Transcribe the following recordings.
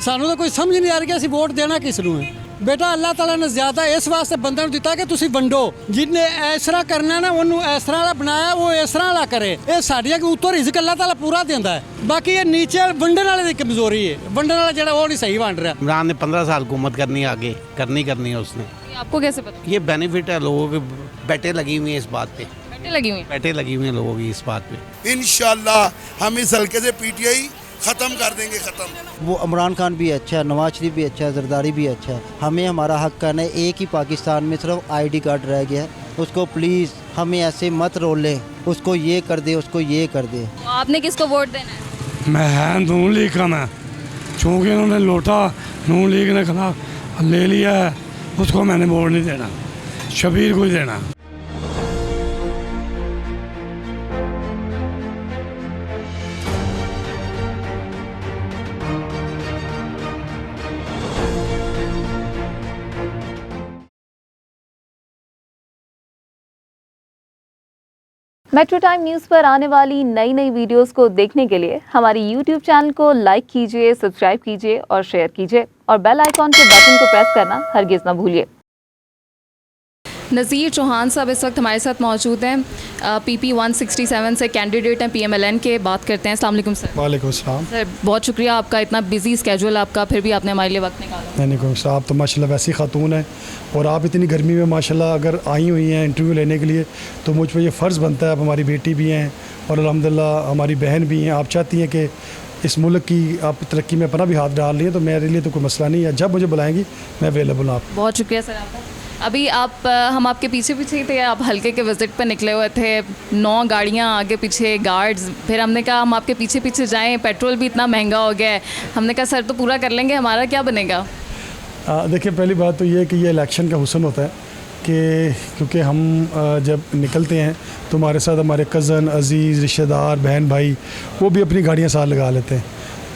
ਸਾਨੂੰ ਤਾਂ ਕੋਈ ਸਮਝ ਨਹੀਂ ਆ ਰਹੀ ਕਿ ਅਸੀਂ ਵੋਟ ਦੇਣਾ ਕਿਸ ਨੂੰ ਹੈ। बेटा अल्लाह ताला ने ज़्यादा इस वास्ते बंदे नूं दिता कि तुसीं वंडो, जिन्हें इस तरह करना ना उन्होंने इस तरह वाला बनाया वो इस तरह वाला करे। ये साड़ियाँ के उत्तर रिज़्क अल्लाह ताला पूरा देंदा है, बाकी ये नीचे वंडन वाले की कमज़ोरी है, वंडन वाला जो वो नहीं सही वंड रहा। इमरान ने 15 साल हुकूमत करनी है, आगे करनी है उसने। आपको कैसे पता? ये बेनिफिट है लोगों के, बैठे लगी हुई है इस बात पे, बैठे लगी हुई है लोगों की इस बात पे। इंशाल्लाह हम इस हल्के से पीटीआई ख़त्म कर देंगे। ख़त्म। वो इमरान खान भी अच्छा है, नवाज शरीफ भी अच्छा है, जरदारी भी अच्छा है। हमें हमारा हक करना है। एक ही पाकिस्तान में सिर्फ आईडी कार्ड रह गया है, उसको प्लीज़ हमें ऐसे मत रोले, उसको ये कर दे, उसको ये कर दे। आपने किसको वोट देना है? मैं नून लीग का, मैं चूँकि उन्होंने लोटा नून लीग ने खिलाफ ले लिया है, उसको मैंने वोट नहीं देना, शबीर को ही देना। मेट्रो टाइम न्यूज़ पर आने वाली नई नई वीडियोस को देखने के लिए हमारी यूट्यूब चैनल को लाइक कीजिए, सब्सक्राइब कीजिए और शेयर कीजिए, और बेल आइकॉन के बटन को प्रेस करना हरगिज़ ना भूलिए। नज़ीर चौहान साहब इस वक्त हमारे साथ मौजूद हैं, PP 167 से कैंडिडेट हैं PMLN के। बात करते हैं। अस्सलाम वालेकुम सर। वालेकुम अस्सलाम। सर बहुत शुक्रिया आपका, इतना बिजी स्केड्यूल आपका, फिर भी आपने हमारे लिए वक्त निकाला। नहीं सर, आप तो माशाल्लाह वैसी खातून है, और आप इतनी गर्मी में माशाल्लाह अगर आई हुई हैं इंटरव्यू लेने के लिए, तो मुझ पर यह फ़र्ज़ बनता है। आप हमारी बेटी भी हैं और अल्हम्दुलिल्लाह हमारी बहन भी हैं। आप चाहती हैं कि इस मुल्क की आप तरक्की में अपना भी हाथ डाल रही हैं, तो मेरे लिए तो कोई मसला नहीं है। जब मुझे बुलाएंगी मैं अवेलेबल हूँ। आप बहुत शुक्रिया सर आपका। अभी हम आपके पीछे पीछे ही थे, आप हल्के के विज़िट पर निकले हुए थे, 9 गाड़ियाँ आगे पीछे, गार्ड्स। फिर हमने कहा हम आपके पीछे पीछे जाएं, पेट्रोल भी इतना महंगा हो गया है। हमने कहा सर तो पूरा कर लेंगे, हमारा क्या बनेगा। देखिए, पहली बात तो ये है कि ये इलेक्शन का हुस्न होता है कि क्योंकि हम जब निकलते हैं तो हमारे साथ हमारे कज़न, अज़ीज़, रिश्तेदार, बहन भाई वो भी अपनी गाड़ियाँ साथ लगा लेते हैं।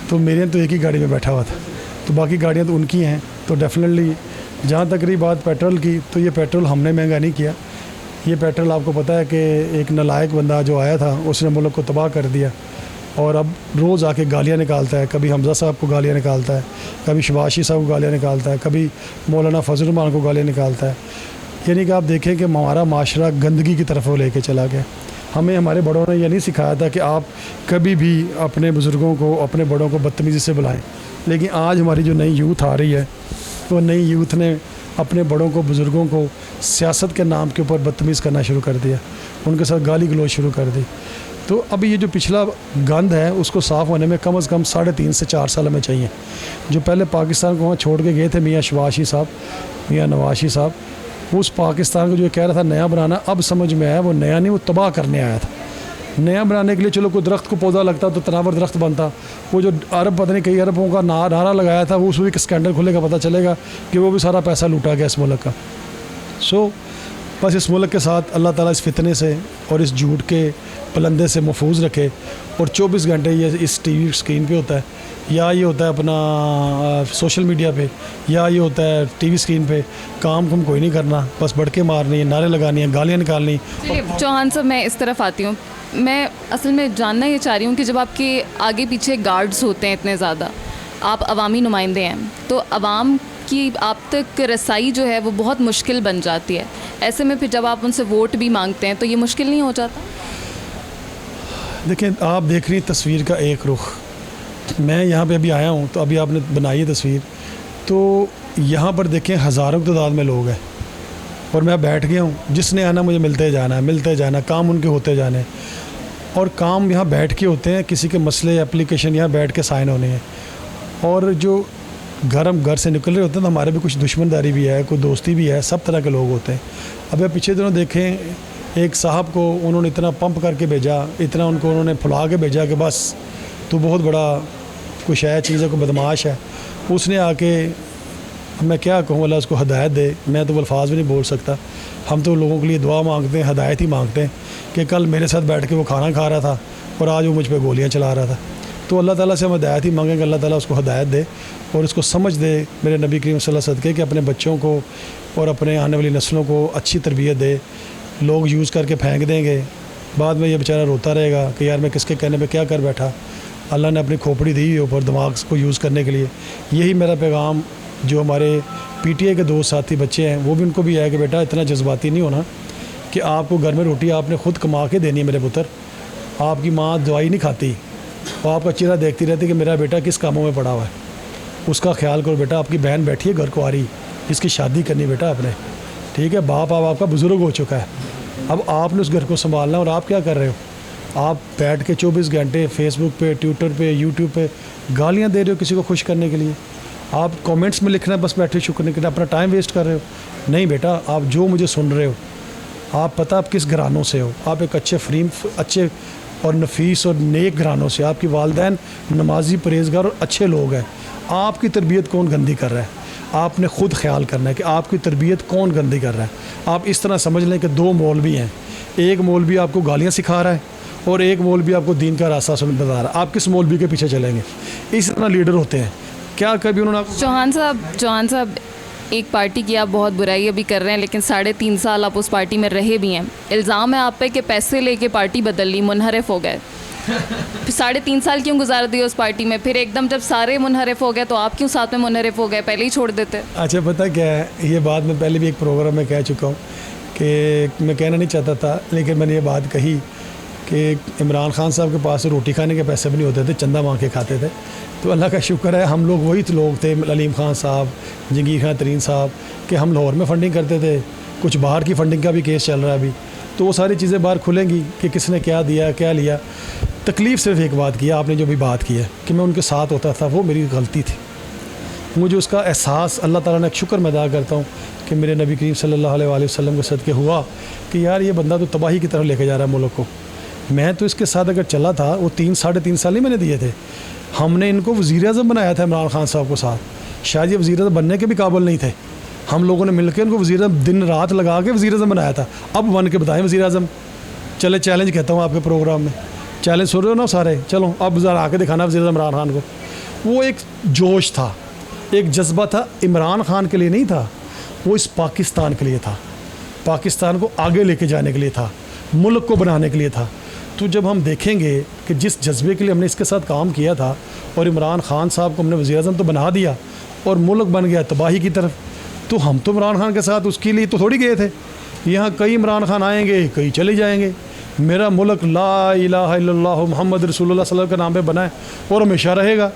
तो मेरे तो एक ही गाड़ी में बैठा हुआ था, तो बाकी गाड़ियाँ तो उनकी हैं। तो डेफिनेटली जहाँ तक रही बात पेट्रोल की, तो ये पेट्रोल हमने महंगा नहीं किया। ये पेट्रोल आपको पता है कि एक नालायक बंदा जो आया था उसने मुल्क को तबाह कर दिया, और अब रोज़ आके गालियाँ निकालता है। कभी हमज़ा साहब को गालियाँ निकालता है, कभी शबाशी साहब को गालियाँ निकालता है, कभी मौलाना फजल रहमान को गालियाँ निकालता है। यानी कि आप देखें कि हमारा माशरा गंदगी की तरफ वो लेके चला गया। हमें हमारे बड़ों ने यह नहीं सिखाया था कि आप कभी भी अपने बुज़ुर्गों को, अपने बड़ों को बदतमीज़ी से बुलाएं। लेकिन आज हमारी जो नई यूथ आ रही है, वो नई यूथ ने अपने बड़ों को, बुज़ुर्गों को सियासत के नाम के ऊपर बदतमीज़ करना शुरू कर दिया, उनके साथ गाली गलौज शुरू कर दी। तो अभी ये जो पिछला गंद है उसको साफ़ होने में कम से कम 3.5 से 4 साल हमें चाहिए। जो पहले पाकिस्तान को वहाँ छोड़ के गए थे मियाँ शबाशी साहब, मियाँ नवाशी साहब, उस पाकिस्तान को जो कह रहा था नया बनाना, अब समझ में आया वो नया नहीं, वो तबाह करने आया था। नया बनाने के लिए चलो कोई दरख्त को पौधा लगता तो तनावर दरख्त बनता। वो जो अरब, पता नहीं कई अरबों का नारा लगाया था, वो उसमें एक स्कैंडल खुलेगा, पता चलेगा कि वो भी सारा पैसा लूटा गया इस मुल्क का। बस इस मुल्क के साथ अल्लाह ताला इस फितने से और इस झूठ के पलंदे से महफूज रखे। और 24 घंटे ये इस टीवी स्क्रीन पे होता है, या ये होता है अपना सोशल मीडिया पे, या ये होता है टीवी स्क्रीन पे। काम कोई नहीं करना, बस बड़के मारनी है, नारे लगानी है, गालियाँ निकालनी। चौहान साहब मैं इस तरफ आती हूँ। मैं असल में जानना ये चाह रही हूँ कि जब आपके आगे पीछे गार्ड्स होते हैं इतने ज़्यादा, आप अवामी नुमाइंदे हैं, तो अवाम की आप तक रसाई जो है वो बहुत मुश्किल बन जाती है। ऐसे में फिर जब आप उनसे वोट भी मांगते हैं तो ये मुश्किल नहीं हो जाता? देखिए, आप देख रही तस्वीर का एक रुख। मैं यहाँ पे अभी आया हूँ, तो अभी आपने बनाई है तस्वीर, तो यहाँ पर देखें हज़ारों की तादाद में लोग हैं, और मैं बैठ गया हूँ। जिसने आना मुझे मिलते जाना, काम उनके होते जाने, और काम यहाँ बैठ के होते हैं। किसी के मसले, एप्लीकेशन यहाँ बैठ के साइन होने हैं। और जो हम घर से निकल रहे होते हैं तो हमारे भी कुछ दुश्मनदारी भी है, कोई दोस्ती भी है, सब तरह के लोग होते हैं। अब आप पिछले दिनों देखें, एक साहब को उन्होंने इतना पंप करके भेजा, इतना उनको उन्होंने फुला के भेजा कि बस तो बहुत बड़ा कुछ है, चीज़ है, कोई बदमाश है। उसने आके, मैं क्या कहूँ, अल्लाह उसको हदायत दे, मैं तो अल्फाज भी नहीं बोल सकता। हम तो लोगों के लिए दुआ मांगते हैं, हदायत ही मांगते हैं कि कल मेरे साथ बैठ के वो खाना खा रहा था और आज वो मुझ पर गोलियाँ चला रहा था। तो अल्लाह ताला से हम हदायत ही मांगें कि अल्लाह ताला उसको हदायत दे और उसको समझ दे, मेरे नबी करीम सल्लल्लाहु अलैहि वसल्लम सदके, कि अपने बच्चों को और अपने आने वाली नस्लों को अच्छी तरबियत दे। लोग यूज़ करके फेंक देंगे, बाद में ये बेचारा रोता रहेगा कि यार मैं किसके कहने पे क्या कर बैठा। अल्लाह ने अपनी खोपड़ी दी है ऊपर दिमाग को यूज़ करने के लिए। यही मेरा पैगाम जो हमारे पीटीआई के दो साथी बच्चे हैं वो भी उनको भी है कि बेटा इतना जज्बाती नहीं होना कि आपको घर में रोटी आपने खुद कमा के देनी है मेरे पुत्र। आपकी माँ दवाई नहीं खाती और आपका चेहरा देखती रहती कि मेरा बेटा किस कामों में पड़ा हुआ है, उसका ख्याल करो बेटा। आपकी बहन बैठी है घर को आ रही, इसकी शादी करनी बेटा आपने, ठीक है। बाप अब आपका बुज़ुर्ग हो चुका है, अब आपने उस घर को संभालना है। और आप क्या कर रहे हो? आप बैठ के 24 घंटे फेसबुक पे, ट्विटर पे, यूट्यूब पे गालियाँ दे रहे हो किसी को खुश करने के लिए। आप कमेंट्स में लिखना है बस बैठे शुक्र करना, अपना टाइम वेस्ट कर रहे हो। नहीं बेटा, आप जो मुझे सुन रहे हो, आप पता आप किस घरानों से हो। आप एक अच्छे और नफीस और नेक घरानों से, आपकी वालदैन नमाजी परहेज़गार और अच्छे लोग हैं। आपकी तरबियत कौन गंदी कर रहा है? आपने ख़ुद ख्याल करना है कि आपकी तरबियत कौन गंदी कर रहा है। आप इस तरह समझ लें कि दो मौलवी हैं, एक मौलवी आपको गालियाँ सिखा रहा है और एक मौलवी आपको दीन का रास्ता बता रहा है। आप किस मौलवी के पीछे चलेंगे? इस तरह लीडर होते हैं। क्या कभी उन्होंने आपको चौहान साहब एक पार्टी की आप बहुत बुराई अभी कर रहे हैं, लेकिन 3.5 साल आप उस पार्टी में रहे भी हैं। इल्ज़ाम है आप पे कि पैसे लेके पार्टी बदल ली, मुनहरिफ हो गए। 3.5 साल क्यों गुजार दिए उस पार्टी में? फिर एकदम जब सारे मुनहरिफ हो गए तो आप क्यों साथ में मुनहरिफ हो गए? पहले ही छोड़ देते। अच्छा, पता क्या है, ये बात मैं पहले भी एक प्रोग्राम में कह चुका हूँ कि मैं कहना नहीं चाहता था, लेकिन मैंने ये बात कही कि इमरान खान साहब के पास रोटी खाने के पैसे भी नहीं होते थे, चंदा मांग के खाते थे। तो अल्लाह का शुक्र है हम लोग वही लोग थे, अलीम खान साहब, जंगीर खान तरीन साहब, कि हम लाहौर में फ़ंडिंग करते थे। कुछ बाहर की फ़ंडिंग का भी केस चल रहा है अभी, तो वो सारी चीज़ें बाहर खुलेंगी कि किसने क्या दिया क्या लिया। तकलीफ़ सिर्फ एक बात की है, आपने जो भी बात की है कि मैं उनके साथ होता था, वो मेरी गलती थी। मुझे उसका एहसास अल्लाह ताला ने एक शुक्र मैं अदा करता हूँ कि मेरे नबी करीम सल्लल्लाहु अलैहि वसल्लम के सदक़े हुआ कि यार ये बंदा तो तबाही की तरफ लेके जा रहा है मुल्क को। मैं तो इसके साथ अगर चला था, वो 3-3.5 साल ही मैंने दिए थे। हमने इनको वज़ीर-ए-आज़म बनाया था इमरान खान साहब को साथ, शायद ये वज़ीर-ए-आज़म बनने के भी काबिल नहीं थे। हम लोगों ने मिलकर इनको वज़ीर-ए-आज़म दिन रात लगा के वज़ीर-ए-आज़म बनाया था। अब बन के बताएं वज़ीर-ए-आज़म। चले चैलेंज कहता हूँ आपके प्रोग्राम में, चैलेंज सुन रहे हो ना सारे, चलो अब ज़रा आके दिखाना वज़ीर-ए-आज़म इमरान खान को। वो एक जोश था, एक जज्बा था, इमरान खान के लिए नहीं था, वो इस पाकिस्तान के लिए था, पाकिस्तान को आगे लेके जाने के लिए था, मुल्क को बनाने के लिए था। तो जब हम देखेंगे कि जिस जज्बे के लिए हमने इसके साथ काम किया था और इमरान खान साहब को हमने वज़ीर-ए-आज़म तो बना दिया और मुल्क बन गया तबाही की तरफ, तो हम तो इमरान खान के साथ उसके लिए तो थोड़ी गए थे। यहाँ कई इमरान खान आएंगे, कई चले जाएंगे। मेरा मुल्क ला इलाहा इल्लल्लाह मुहम्मद रसूलुल्लाह सल्लल्लाहु अलैहि वसल्लम के नाम पे बना है और हमेशा रहेगा।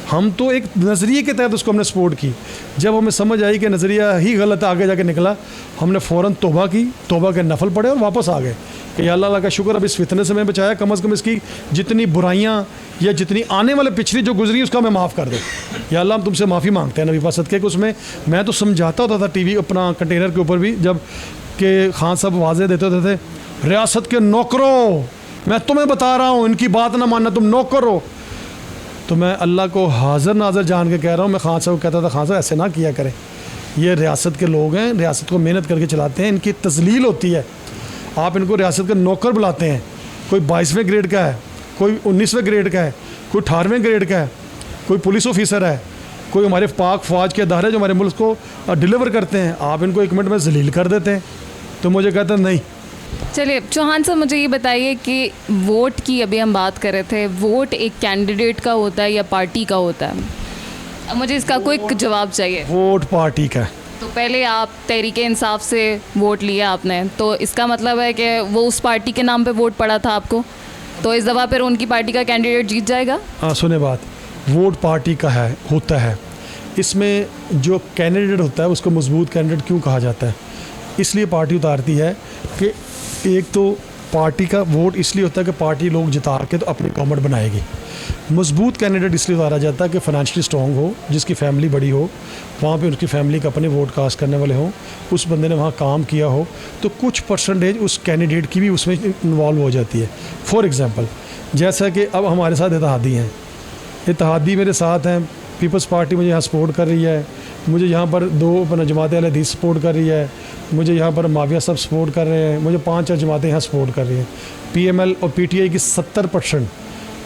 हम तो एक नज़रिए के तहत उसको हमने सपोर्ट की। जब हमें समझ आई कि नज़रिया ही गलत आगे जाके निकला, हमने फ़ौरन तौबा की, तौबा के नफल पड़े और वापस आ गए कि अल्लाह का शुक्र अब इस फितने से मैं बचाया, कम से कम इसकी जितनी बुराइयाँ या जितनी आने वाले पिछली जो गुजरी उसका हमें माफ़ कर दे। या अल्लाह हम तुमसे माफ़ी मांगते हैं नबी पाक सदके के। उसमें मैं तो समझाता होता था टीवी अपना कंटेनर के ऊपर भी, जब के खान साहब वाज़े देते होते थे, रियासत के नौकरों मैं तुम्हें बता रहा हूँ, इनकी बात ना मानना, तुम नौकर हो। तो मैं अल्लाह को हाज़िर नाज़िर जान के कह रहा हूँ, मैं खान साहब को कहता था, खान साहब ऐसे ना किया करें, ये रियासत के लोग हैं, रियासत को मेहनत करके चलाते हैं, इनकी तज़लील होती है, आप इनको रियासत के नौकर बुलाते हैं। कोई 22वें ग्रेड का है, कोई 19वें ग्रेड का है, कोई 18वें ग्रेड का है, कोई पुलिस ऑफिसर है, कोई हमारे पाक फ़ौज के अदारे जो हमारे मुल्क को डिलीवर करते हैं, आप इनको 1 मिनट में जलील कर देते हैं। तो मुझे कहते हैं नहीं। चलिए चौहान साहब, मुझे ये बताइए कि वोट की अभी हम बात कर रहे थे, वोट एक कैंडिडेट का होता है या पार्टी का होता है? अब मुझे इसका कोई जवाब चाहिए। वोट पार्टी का है। तो पहले आप तहरीक इंसाफ से वोट लिया आपने, तो इसका मतलब है कि वो उस पार्टी के नाम पे वोट पड़ा था आपको, तो इस दफ़ा फिर उनकी पार्टी का कैंडिडेट जीत जाएगा? हाँ, सुने बात, वोट पार्टी का है, होता है। इसमें जो कैंडिडेट होता है उसको मजबूत कैंडिडेट क्यों कहा जाता है? इसलिए पार्टी उतारती है कि एक तो पार्टी का वोट इसलिए होता है कि पार्टी लोग जिता के तो अपनी गवर्नमेंट बनाएगी। मजबूत कैंडिडेट इसलिए उतारा जाता है कि फाइनेंशियली स्ट्रॉन्ग हो, जिसकी फैमिली बड़ी हो, वहाँ पे उसकी फैमिली का अपने वोट कास्ट करने वाले हों, उस बंदे ने वहाँ काम किया हो, तो कुछ परसेंटेज उस कैंडिडेट की भी उसमें इन्वॉल्व हो जाती है। फॉर एग्ज़ाम्पल, जैसा कि अब हमारे साथ इत्तेहादी हैं, इत्तेहादी मेरे साथ हैं, पीपल्स पार्टी मुझे यहाँ सपोर्ट कर रही है, मुझे यहाँ पर 2 अपना जमात अहले हदीस सपोर्ट कर रही है, मुझे यहाँ पर माविया सब सपोर्ट कर रहे हैं, मुझे 5 जमातें यहाँ सपोर्ट कर रही हैं। PML और PTI की 70%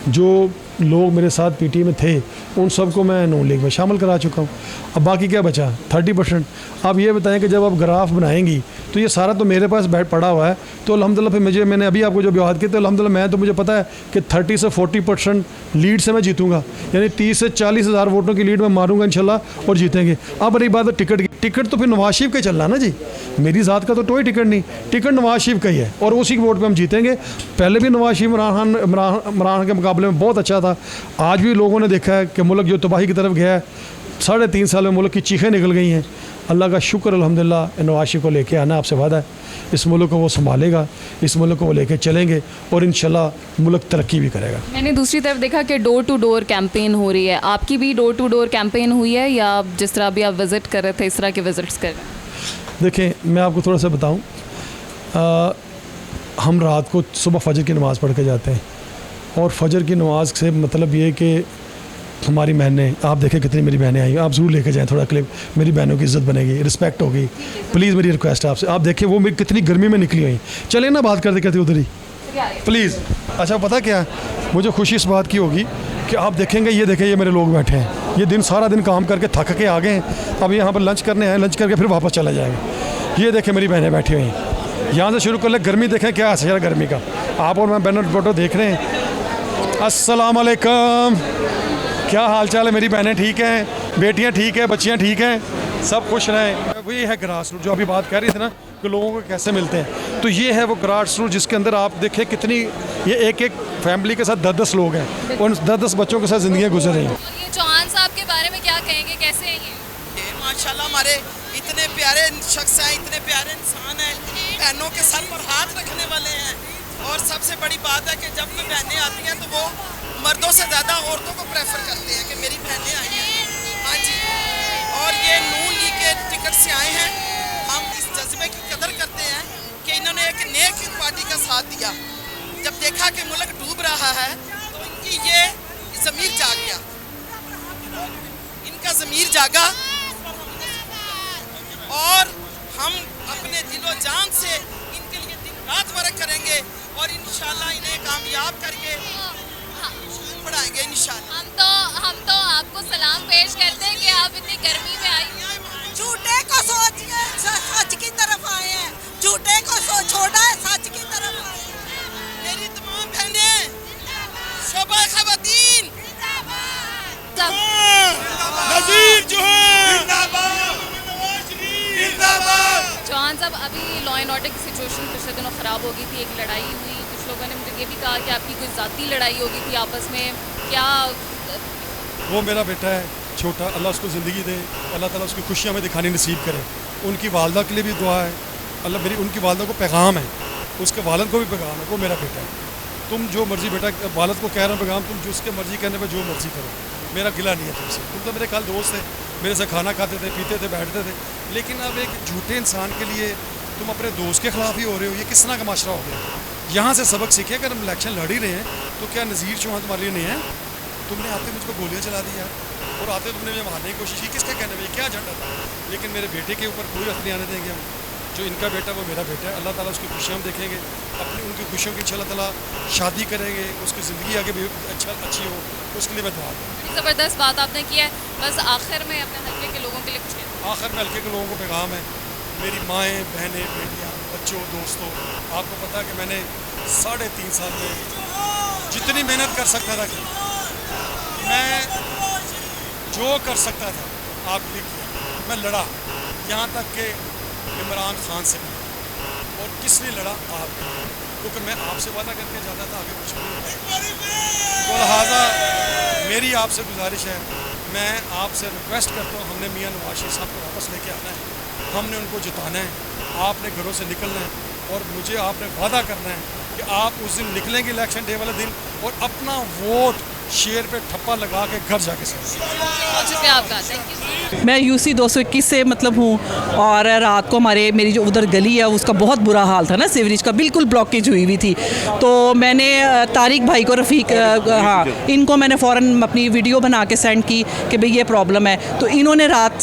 जो लोग मेरे साथ पीटी में थे उन सबको मैं नून लीग में शामिल करा चुका हूँ। अब बाकी क्या बचा 30%। आप ये बताएं कि जब आप ग्राफ बनाएंगी तो ये सारा तो मेरे पास बैठ पड़ा हुआ है, तो अल्हम्दुलिल्लाह फिर मैंने अभी आपको जो बात की तो अल्हम्दुलिल्लाह मैं तो मुझे पता है कि 30 से 40% लीड से मैं जीतूंगा, यानी 30 से 40 हज़ार वोटों की लीड मैं मारूंगा इंशाल्लाह और जीतेंगे। अब रही बात है टिकट की, टिकट तो फिर नवाज शरीफ का चलना ना जी, मेरी ज़ात का तो कोई टिकट नहीं, टिकट नवाज शरीफ का ही है और उसी के वोट पे हम जीतेंगे। पहले भी नवाज शरीफ इमरान के मुकाबले में बहुत अच्छा था। आज भी लोगों ने देखा है कि मुल्क जो तबाही की तरफ गया है, 3.5 साल में मुल्क की चीखें निकल गई हैं। अल्लाह का शुक्र अल्हम्दुलिल्लाह नवाज शरीफ को लेके आना आपसे वादा है, इस मुल्क को वो संभालेगा, इस मुल्क को वो लेके चलेंगे और इंशाल्लाह मुल्क तरक्की भी करेगा। मैंने दूसरी तरफ देखा कि डोर टू डोर कैंपेन हो रही है, आपकी भी डोर टू डोर कैंपेन हुई है या जिस तरह अभी आप विज़िट कर रहे थे इस तरह के विज़िट्स कर रहे हैं? देखें मैं आपको थोड़ा सा बताऊं, हम रात को सुबह फजर की नमाज़ पढ़ के जाते हैं और फजर की नमाज से मतलब ये कि हमारी बहनें, आप देखें कितनी मेरी बहनें आई, आप ज़रूर लेके जाएं थोड़ा क्लिप, मेरी बहनों की इज़्ज़त बनेगी, रिस्पेक्ट होगी। प्लीज़ मेरी रिक्वेस्ट है आपसे, आप देखें वो मेरी कितनी गर्मी में निकली हुई। चले ना बात करते करते उधर ही प्लीज़। अच्छा पता क्या, मुझे खुशी इस बात की होगी कि आप देखेंगे, ये देखें ये मेरे लोग बैठे हैं, ये दिन सारा दिन काम करके थक के आ गए हैं, अब यहाँ पर लंच करने आए, लंच करके फिर वापस चला जाएंगे। ये देखें मेरी बहनें बैठी हुई हैं, यहाँ से शुरू कर ले। गर्मी देखें क्या असर है गर्मी का, आप और मैं बहनों फोटो देख रहे हैं। अस्सलाम वालेकुम, क्या हाल चाल है मेरी बहनें ठीक हैं, बेटियां ठीक है, बच्चियां ठीक हैं, सब खुश रहें। वही है ग्रास रूट जो अभी बात कर रही थी ना कि लोगों को कैसे मिलते हैं, तो ये है वो ग्रास रूट जिसके अंदर आप देखें कितनी, ये एक एक फैमिली के साथ 10-10 लोग हैं, उन 10-10 बच्चों के साथ ज़िंदगियाँ गुजर रही हैं। ये चौहान साहब के बारे में क्या कहेंगे, कैसे हैं ये? माशाल्लाह हमारे इतने प्यारे शख्स हैं, इतने प्यारे इंसान हैं, बहनों के सर पर हाथ रखने वाले हैं। और सबसे बड़ी बात है कि जब कोई बहनें आती हैं तो वो मर्दों से ज़्यादा औरतों को प्रेफर करते हैं कि मेरी बहनें आई हैं। हाँ जी, और ये नून लीग के टिकट से आए हैं। हम इस जज्बे की कदर करते हैं कि इन्होंने एक नेक पार्टी का साथ दिया। जब देखा कि मुल्क डूब रहा है तो इनकी ये ज़मीर जाग गया, इनका ज़मीर जागा और हम अपने दिलो जान से इनके लिए दिन रात वर्क करेंगे और इंशाल्लाह इन्हें कामयाब करके बढ़ाएंगे इंशाल्लाह। हम तो आपको सलाम पेश करते हैं कि आप इतनी गर्मी में आई। झूठे को सोच के सच की तरफ आए हैं, झूठे को छोड़ा है, सच की तरफ आए हैं। मेरी तमाम बहनें, शोभा खवातीन नज़ीर चौहान साहब, अभी लॉ एंड ऑर्डर की सिचुएशन पिछले दिनों ख़राब हो गई थी, एक लड़ाई हुई, कुछ लोगों ने मुझे ये भी कहा कि आपकी कोई ज़ाती लड़ाई हो गई थी आपस में, क्या? वो मेरा बेटा है छोटा, अल्लाह उसको ज़िंदगी दे, अल्लाह ताला उसकी खुशियाँ में दिखानी नसीब करे। उनकी वालदा के लिए भी दुआ है, अल्लाह मेरी उनकी वालदा को पैगाम है, उसके वालद को भी पैगाम है, वो मेरा बेटा है। तुम जो मर्ज़ी बेटा, वालद को कह रहा हूँ पैगाम, तुम जो उसके मर्ज़ी कहने पर जो मर्ज़ी करो, मेरा गिला नहीं है तुमसे। तुम तो मेरे कल दोस्त थे, मेरे से खाना खाते थे, पीते थे, बैठते थे, लेकिन अब एक झूठे इंसान के लिए तुम अपने दोस्त के ख़िलाफ़ ही हो रहे हो, ये किस तरह का माशरा हो गया? यहाँ से सबक सीखे, अगर हम इलेक्शन लड़ ही रहे हैं तो क्या नज़ीर चौहान तुम्हारे लिए नहीं है? तुमने आते मुझ पर गोलियाँ चला दी यार, और आते तुमने मुझे मारने की कोशिश की, किसके कहने में, क्या एजेंडा था? लेकिन मेरे बेटे के ऊपर कोई हथ नहीं आने देंगे हम, जो इनका बेटा वो मेरा बेटा है। अल्लाह ताला उसकी खुशियाँ हम देखेंगे, अपनी उनकी खुशियों की इंशाअल्लाह ताला शादी करेंगे, उसकी ज़िंदगी आगे भी अच्छी हो, उसके लिए मैं दुआ करूँ। ज़बरदस्त बात आपने की है। बस आखिर में अपने हल्के के लोगों के लिए कुछ कहना? आखिर में हल्के के लोगों को पैगाम है, मेरी माएँ, बहनें, बेटियाँ, बच्चों, दोस्तों, आपको पता है कि मैंने 3.5 साल में जितनी मेहनत कर सकता था कि मैं जो कर सकता था आपके लिए किया। मैं लड़ा, यहाँ तक कि इमरान खान से भी, और किस लिए लड़ा? आप, क्योंकि मैं आपसे वादा करके जाता था आगे कुछ नहीं। तो लिहाजा मेरी आपसे गुजारिश है, मैं आपसे रिक्वेस्ट करता हूँ, हमने मियाँ नवाज शरीफ साहब को वापस लेके आना है, हमने उनको जिताना है, आपने घरों से निकलना है और मुझे आपने वादा करना है कि आप उस दिन निकलेंगे इलेक्शन डे वाले दिन और अपना वोट शेर पे ठप्पा लगा के घर जाके शुक्रिया आपका, थैंक यू। मैं यूसी 221 से मतलब हूँ, और रात को मेरी जो उधर गली है उसका बहुत बुरा हाल था ना, सीवरेज का बिल्कुल ब्लॉकेज हुई हुई थी, तो मैंने तारिक भाई को, रफ़ीक, हाँ, इनको मैंने फ़ौरन अपनी वीडियो बना के सेंड की कि भाई ये प्रॉब्लम है। तो इन्होंने रात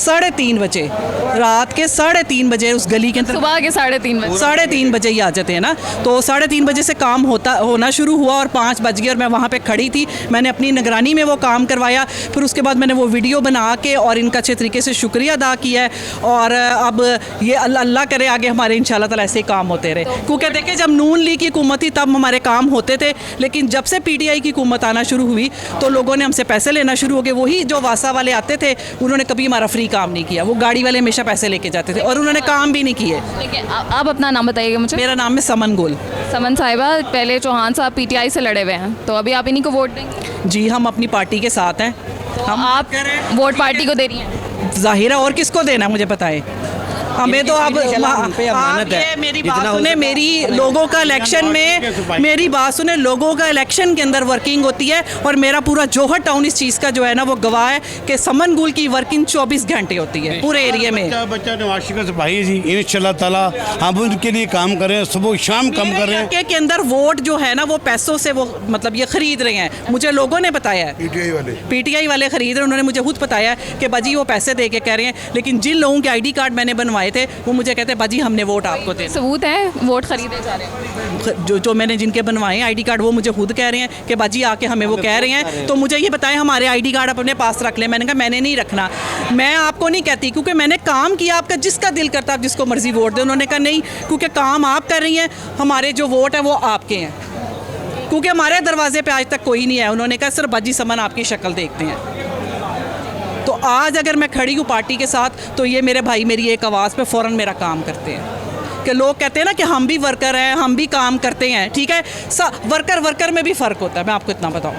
के 3:30 बजे उस गली के अंदर, सुबह के 3:30 बजे 3:30 बजे ही आ जाते हैं ना, तो 3:30 बजे से काम होना शुरू हुआ और 5 बज गए और मैं वहाँ पे खड़ी थी। मैंने अपनी निगरानी में वो काम करवाया, फिर उसके बाद मैंने वो वीडियो बना के और इनका अच्छे तरीके से शुक्रिया अदा किया है। और अब ये अल्लाह करे आगे हमारे इंशाल्लाह ताला ऐसे ही काम होते रहे, क्योंकि देखिए जब नून लीग की हुकूमत थी तब हमारे काम होते थे, लेकिन जब से PTI की हुकूमत आना शुरू हुई तो लोगों ने हमसे पैसे लेना शुरू हो गए। वही जो वासा वाले आते थे उन्होंने कभी हमारा फ्री काम नहीं किया, वो गाड़ी वाले हमेशा पैसे लेके जाते थे और उन्होंने काम भी नहीं किए। ठीक है, आप अपना नाम बताइएगा मुझे। मेरा नाम है समन गुल। समन साहिबा, पहले चौहान साहब PTI से लड़े हुए हैं, तो अभी आप इन्हीं को वोट देंगे? जी, हम अपनी पार्टी के साथ हैं। हम आप वोट पार्टी को दे रही हैं? जाहिर है, और किसको देना मुझे पता है। हमें तो अब ये मेरी बात सुने, मेरी लोगों का इलेक्शन में मेरी बात सुने, लोगों का इलेक्शन के अंदर वर्किंग होती है और मेरा पूरा जौहर टाउन इस चीज़ का जो है ना वो गवाह है कि समन गुल की वर्किंग 24 घंटे होती है पूरे एरिया में। बच्चा नवाज शरीफ का सिपाही है जी, इंशाल्लाह ताला हम उनके लिए काम कर रहे हैं, सुबह शाम काम कर रहे हैं। के अंदर वोट जो है ना वो पैसों से वो मतलब ये खरीद रहे हैं, मुझे लोगों ने बताया है। PTI वाले खरीद रहे हैं, उन्होंने मुझे खुद बताया कि बाजी वो पैसे दे के कह रहे हैं, लेकिन जिन लोगों के ID कार्ड मैंने बनवाए थे वो मुझे कहते हैं बाजी हमने वोट आपको दे। सबूत है वोट खरीदे जा रहे हैं? जो मैंने जिनके बनवाए ID कार्ड वो मुझे खुद कह रहे हैं कि बाजी आके हमें वो कह रहे हैं, तो मुझे ये बताएं हमारे ID कार्ड अपने पास रख लें। मैंने कहा मैंने नहीं रखना, मैं आपको नहीं कहती क्योंकि मैंने काम किया, आपका जिसका दिल करता आप जिसको मर्जी वोट दे। उन्होंने कहा नहीं, क्योंकि काम आप कर रही हैं, हमारे जो वोट है वो आपके हैं, क्योंकि हमारे दरवाजे पे आज तक कोई नहीं है। उन्होंने कहा सिर्फ बाजी समन आपकी शक्ल देखते हैं। तो आज अगर मैं खड़ी हूँ पार्टी के साथ तो ये मेरे भाई मेरी एक आवाज़ पे फ़ौरन मेरा काम करते हैं। कि लोग कहते हैं ना कि हम भी वर्कर हैं, हम भी काम करते हैं, ठीक है, वर्कर में भी फ़र्क होता है, मैं आपको इतना बताऊँ।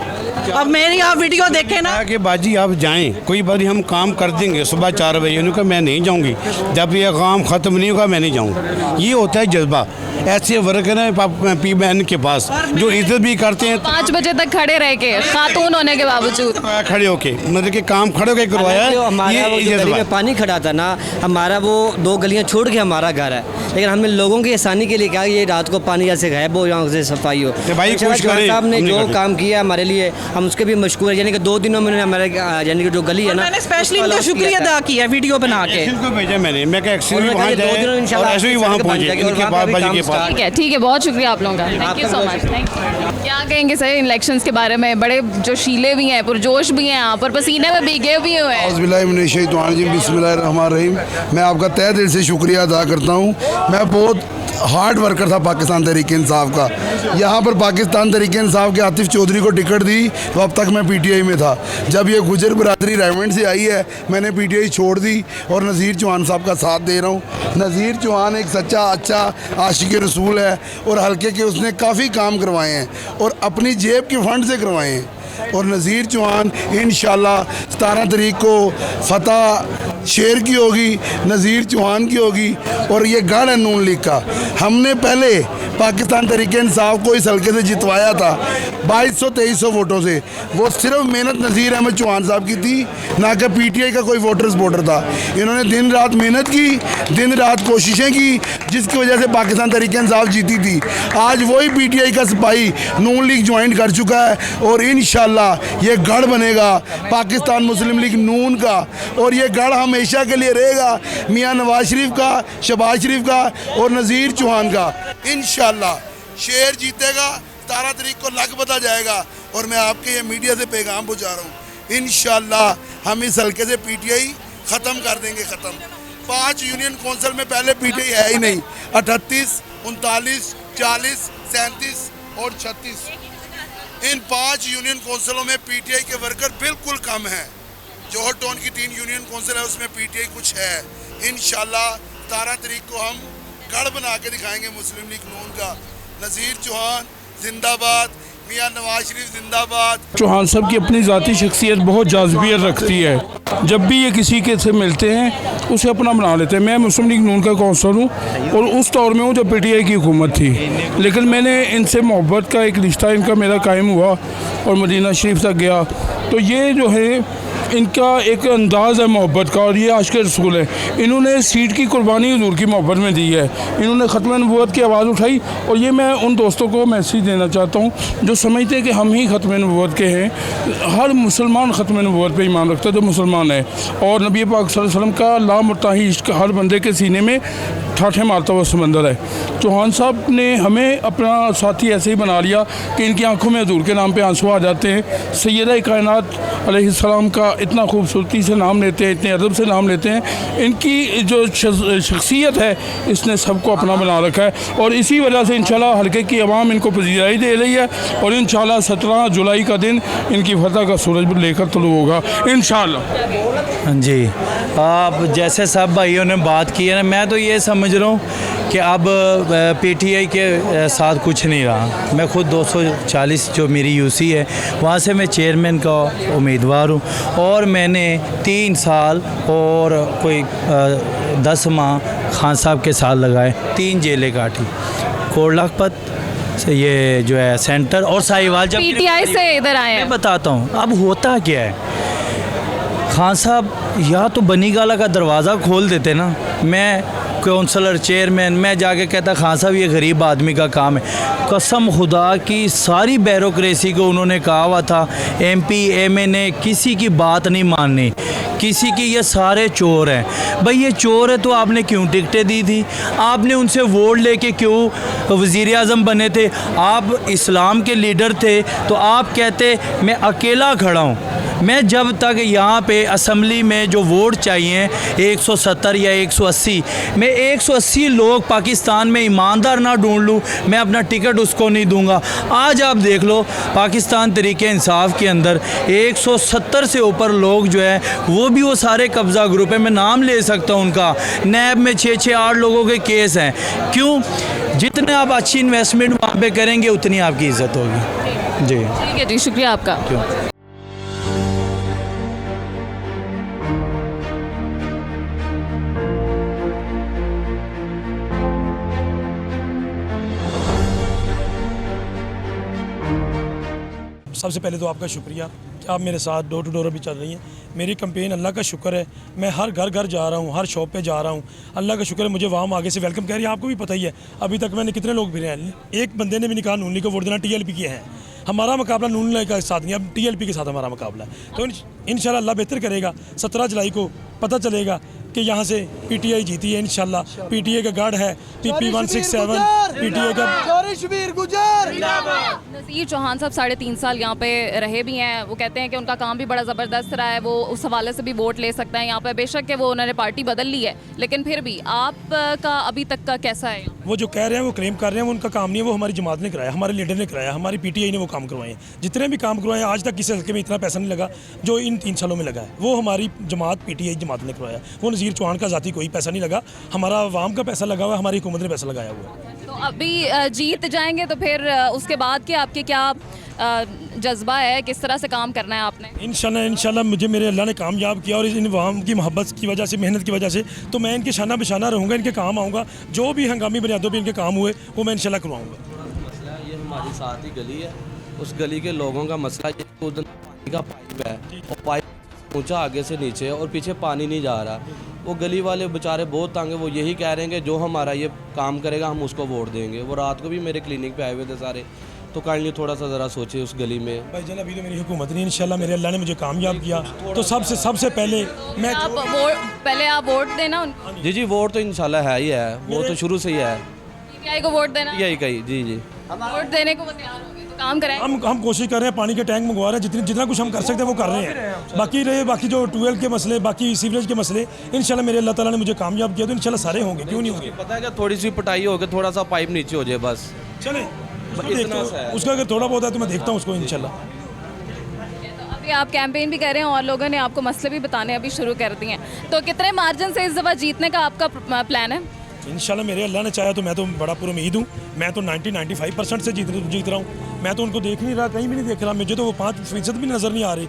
अब मेरी आप वीडियो देखें ना कि बाजी आप जाएं, कोई बात हम काम कर देंगे सुबह 4 बजे। उन्होंने कहा मैं नहीं जाऊँगी, जब ये काम ख़त्म नहीं होगा मैं नहीं जाऊँगा। ये होता है जज्बा। ऐसे वर्कर हैं PBN के पास जो इज्जत भी करते हैं। 5 बजे तक खड़े रह के, खातून होने के बावजूद खड़े होके, मतलब कि काम खड़े होकर करवाया। हमारा वो जो गली में पानी खड़ा था ना, हमारा वो 2 गलियां छोड़ के हमारा घर है, लेकिन हमने लोगों की आसानी के लिए कहा ये रात को पानी ऐसे गायब हो, यहाँ से सफाई हो। भाई साहब ने जो काम किया हमारे लिए हम उसके भी मशकूर है। यानी कि 2 दिनों में हमारे यानी कि जो गली है ना, मैंने स्पेशली इनका शुक्रिया अदा किया वीडियो बना के। भेजा मैंने, मैं ऐसे ही वहाँ पहुँचे। ठीक है, बहुत शुक्रिया आप लोगों का, थैंक यू सो मच। क्या कहेंगे सर इलेक्शंस के बारे में? बड़े जोशीले भी हैं, पुरजोश भी हैं, यहाँ पर पसीने में भीगे भी हुए हैं। बिस्मिल्लाहिर्रहमानिर्रहीम। मैं आपका तहे दिल से शुक्रिया अदा करता हूँ। मैं बहुत हार्ड वर्कर था पाकिस्तान तहरीक इंसाफ का। यहाँ पर पाकिस्तान तहरीक इंसाफ के आतिफ चौधरी को टिकट दी तो अब तक मैं PTI में था। जब ये गुजर बरादरी रेवमेंट से आई है मैंने PTI छोड़ दी और नज़ीर चौहान साहब का साथ दे रहा हूँ। नज़ीर चौहान एक सच्चा अच्छा आशिक रसूल है और हल्के के उसने काफ़ी काम करवाए हैं और अपनी जेब के फंड से करवाए हैं। और नज़ीर चौहान इंशाल्लाह 17 तारीख को फतह शेर की होगी, नज़ीर चौहान की होगी। और ये गढ़ है नून लीग का। हमने पहले पाकिस्तान तहरीक इंसाफ को इस हल्के से जितवाया था 2200-2300 वोटों से। वो सिर्फ मेहनत नज़ीर अहमद चौहान साहब की थी, ना कि PTI का कोई वोटर सपोर्टर था। इन्होंने दिन रात मेहनत की, दिन रात कोशिशें की, जिसकी वजह से पाकिस्तान तहरीक इंसाफ जीती थी। आज वही PTI का सिपाही नून लीग ज्वाइन कर चुका है और इंशाल्लाह ये गढ़ बनेगा पाकिस्तान मुस्लिम लीग नून का। और ये गढ़ हमेशा के लिए रहेगा मियाँ नवाज शरीफ का, शहबाज शरीफ का और नज़ीर चौहान का। इंशाल्लाह शेर जीतेगा, 17 तारीख को लग बता जाएगा। और मैं आपके ये मीडिया से पैगाम पहुँचा रहा हूँ, इंशाल्लाह हम इस हल्के से PTI ख़त्म कर देंगे। ख़त्म 5 यूनियन कौंसिल में पहले PTI है ही नहीं। 38, 39, 40, 37 और 36 इन 5 यूनियन कौंसिलों में PTI के वर्कर बिल्कुल कम हैं। जौहर टाउन की 3 यूनियन कौंसिल है, उसमें PTI कुछ है। इंशाल्लाह 17 तारीख को हम गढ़ बना के दिखाएंगे मुस्लिम लीग नून का। नज़ीर चौहान जिंदाबाद, मियाँ नवाज शरीफ जिंदाबाद। चौहान साहब की अपनी ज़ाती शख्सियत बहुत जाज़बियत रखती है। जब भी ये किसी के से मिलते हैं उसे अपना बना लेते हैं। मैं मुस्लिम लीग नून का कौंसलर हूँ और उस दौर में हूँ जब PTI की हुकूमत थी, लेकिन मैंने इनसे मोहब्बत का एक रिश्ता इनका मेरा कायम हुआ और मदीना शरीफ तक गया। तो ये जो है इनका एक अंदाज़ है मोहब्बत का, और ये आशिक़ रसूल है। इन्होंने सीट की कुर्बानी हुजूर की मोहब्बत में दी है। इन्होंने ख़त्म नबूवत की आवाज़ उठाई, और ये मैं उन दोस्तों को मैसेज देना चाहता हूँ जो समझते हैं कि हम ही ख़त्म नबूवत के हैं। हर मुसलमान ख़त्म नबूवत पे ईमान रखता है जो मुसलमान है, और नबी पाक सल्लल्लाहु अलैहि वसल्लम का लामुर्ताही इश्क हर बंदे के सीने में ठाठे मारता हुआ समंदर है। चौहान साहब ने हमें अपना साथी ऐसे ही बना लिया कि इनकी आंखों में हजूर के नाम पे आंसू आ जाते हैं। सैयदा कायनात अलैहिस्सलाम का इतना खूबसूरती से नाम लेते हैं, इतने अदब से नाम लेते हैं। इनकी जो शख्सियत है इसने सबको अपना बना रखा है, और इसी वजह से इंशाल्लाह हल्के की आवाम इनको पजीराई दे रही है, और इंशाल्लाह 17 जुलाई का दिन इनकी फतह का सूरज लेकर तुलू होगा इंशाल्लाह। जी, आप जैसे सब भाइयों ने बात की है ना, मैं तो ये समझ रहा हूँ कि अब पीटीआई के साथ कुछ नहीं रहा। मैं खुद 240 जो मेरी यूसी है वहाँ से मैं चेयरमैन का उम्मीदवार हूँ, और मैंने 3 साल और कोई 10 माह खान साहब के साथ लगाए, 3 जेलें काटी, कोट लखपत से ये जो है सेंटर और साहिवाल। जब पीटीआई से इधर आए हैं, मैं बताता हूँ अब होता क्या है। खान साहब या तो बनी गाला का दरवाज़ा खोल देते ना, मैं काउंसलर चेयरमैन, मैं जाके कहता खान साहब ये गरीब आदमी का काम है। कसम खुदा की सारी ब्यूरोक्रेसी को उन्होंने कहा हुआ था, एमपी एमएनए किसी की बात नहीं माननी, किसी की, ये सारे चोर हैं। भाई ये चोर है तो आपने क्यों टिकटें दी थी? आपने उनसे वोट लेके क्यों वज़ीर आज़म बने थे? आप इस्लाम के लीडर थे तो आप कहते मैं अकेला खड़ा हूँ। मैं जब तक यहाँ पे असम्बली में जो वोट चाहिए 170 या 180, मैं 180 लोग पाकिस्तान में ईमानदार ना ढूंढ लूँ, मैं अपना टिकट उसको नहीं दूंगा। आज आप देख लो पाकिस्तान तरीके इंसाफ के अंदर 170 से ऊपर लोग जो है वो भी सारे कब्ज़ा ग्रुप है। मैं नाम ले सकता हूँ उनका। नैब में 6-8 लोगों के केस हैं। क्यों? जितने आप अच्छी इन्वेस्टमेंट वहाँ पे करेंगे उतनी आपकी इज़्ज़त होगी। जी ठीक है जी, शुक्रिया आपका। क्यों? सबसे पहले तो आपका शुक्रिया कि आप मेरे साथ डोर टू डोर अभी चल रही हैं। मेरी कंपेन अल्लाह का शुक्र है, मैं हर घर घर जा रहा हूँ, हर शॉप पे जा रहा हूँ। अल्लाह का शुक्र है मुझे वहाँ आगे से वेलकम कह रही है। आपको भी पता ही है अभी तक मैंने कितने लोग फिरे हैं। एक बंदे ने भी नहीं कहा नून लीग को वोट देना, टीएलपी के हैं। हमारा मुकाबला नून लीग के साथ नहीं, अब टीएलपी के साथ हमारा मुकाबला है। तो इंशाल्लाह अल्लाह बेहतर करेगा। 17 जुलाई को पता चलेगा कि यहाँ से पीटीआई जीती है इंशाल्लाह। पीटीआई का गढ़ है पीपी 167, पीटीआई का नज़ीर चौहान साहब 3.5 साल यहाँ पे रहे भी हैं। वो कहते हैं कि उनका काम भी बड़ा ज़बरदस्त रहा है, वो उस हवाले से भी वोट ले सकते हैं यहाँ पे। बेशक कि वो उन्होंने पार्टी बदल ली है, लेकिन फिर भी आपका अभी तक का कैसा है? वो जो कह रहे हैं, वो क्लेम कर रहे हैं, वो उनका काम नहीं है। वो हमारी जमात ने कराया, हमारे लीडर ने कराया, हमारी पीटीआई ने वो काम करवाए हैं। जितने भी काम करवाए आज तक किसी हल्के में इतना पैसा नहीं लगा जो इन 3 सालों में लगा है। वो हमारी जमात पीटीआई जमात ने करवाया। वो नज़ीर चौहान का ज़ाती कोई पैसा नहीं लगा, हमारा आवाम का पैसा लगा हुआ है, हमारी हुकूमत ने पैसा लगाया हुआ है। तो अभी जीत जाएंगे तो फिर उसके बाद के आपके क्या जज्बा है, किस तरह से काम करना है आपने? इंशाल्लाह मुझे मेरे अल्लाह ने कामयाब किया, और इन अवाम की मोहब्बत की वजह से, मेहनत की वजह से, तो मैं इनके शाना बशाना रहूँगा, इनके काम आऊँगा। जो भी हंगामी बुनियादों पर इनके काम हुए वो मैं इंशाल्लाह करवाऊँगा। ये हमारी साथ ही गली है, उस गली के लोगों का मसला ये पानी का पाइप है, और पाइप ऊँचा आगे से नीचे और पीछे पानी नहीं जा रहा। वो गली वाले बेचारे बहुत तंग है। वो यही कह रहे हैं कि जो हमारा ये काम करेगा हम उसको वोट देंगे। वो रात को भी मेरे क्लिनिक पे आए हुए थे सारे। तो काइंडली थोड़ा सा ज़रा सोचे उस गली में। भाई जान अभी तो मेरी हुकूमत नहीं, इंशाल्लाह मेरे अल्लाह ने मुझे कामयाब किया तो सबसे पहले मैं पहले आप वोट देना उनको। जी वोट तो इंशाल्लाह है ही है, वो तो शुरू से ही है। पीटीआई को वोट देना, यही कही जी वोट देने को तैयार हो गए तो काम करें। हम कोशिश कर रहे हैं, पानी के टैंक मंगवा रहे हैं, जितना कुछ हम कर सकते हैं वो कर रहे हैं। बाकी जो ट्यूबवेल के मसले, बाकी सीवरेज के मसले, इंशाल्लाह मेरे अल्लाह ताला ने मुझे कामयाब किया तो इंशाल्लाह सारे होंगे, क्यों नहीं होंगे। पता है कि थोड़ी सी पटाई हो गई, थोड़ा सा पाइप नीचे हो जाए बस चले, उसका अगर थोड़ा बहुत है तो मैं देखता हूँ उसको इंशाल्लाह। अभी आप कैंपेन भी कर रहे हैं और लोगों ने आपको मसले भी बताने अभी शुरू कर दिए हैं, तो कितने मार्जिन से इस दफ़ा जीतने का आपका प्लान है? इंशाल्लाह मेरे अल्लाह ने चाहा तो मैं तो बड़ा पुरुमीद हूँ। मैं तो 90-95% से जीत रहा हूँ। मैं तो उनको देख नहीं रहा, कहीं भी नहीं देख रहा, मुझे तो वो 5% भी नज़र नहीं आ रही।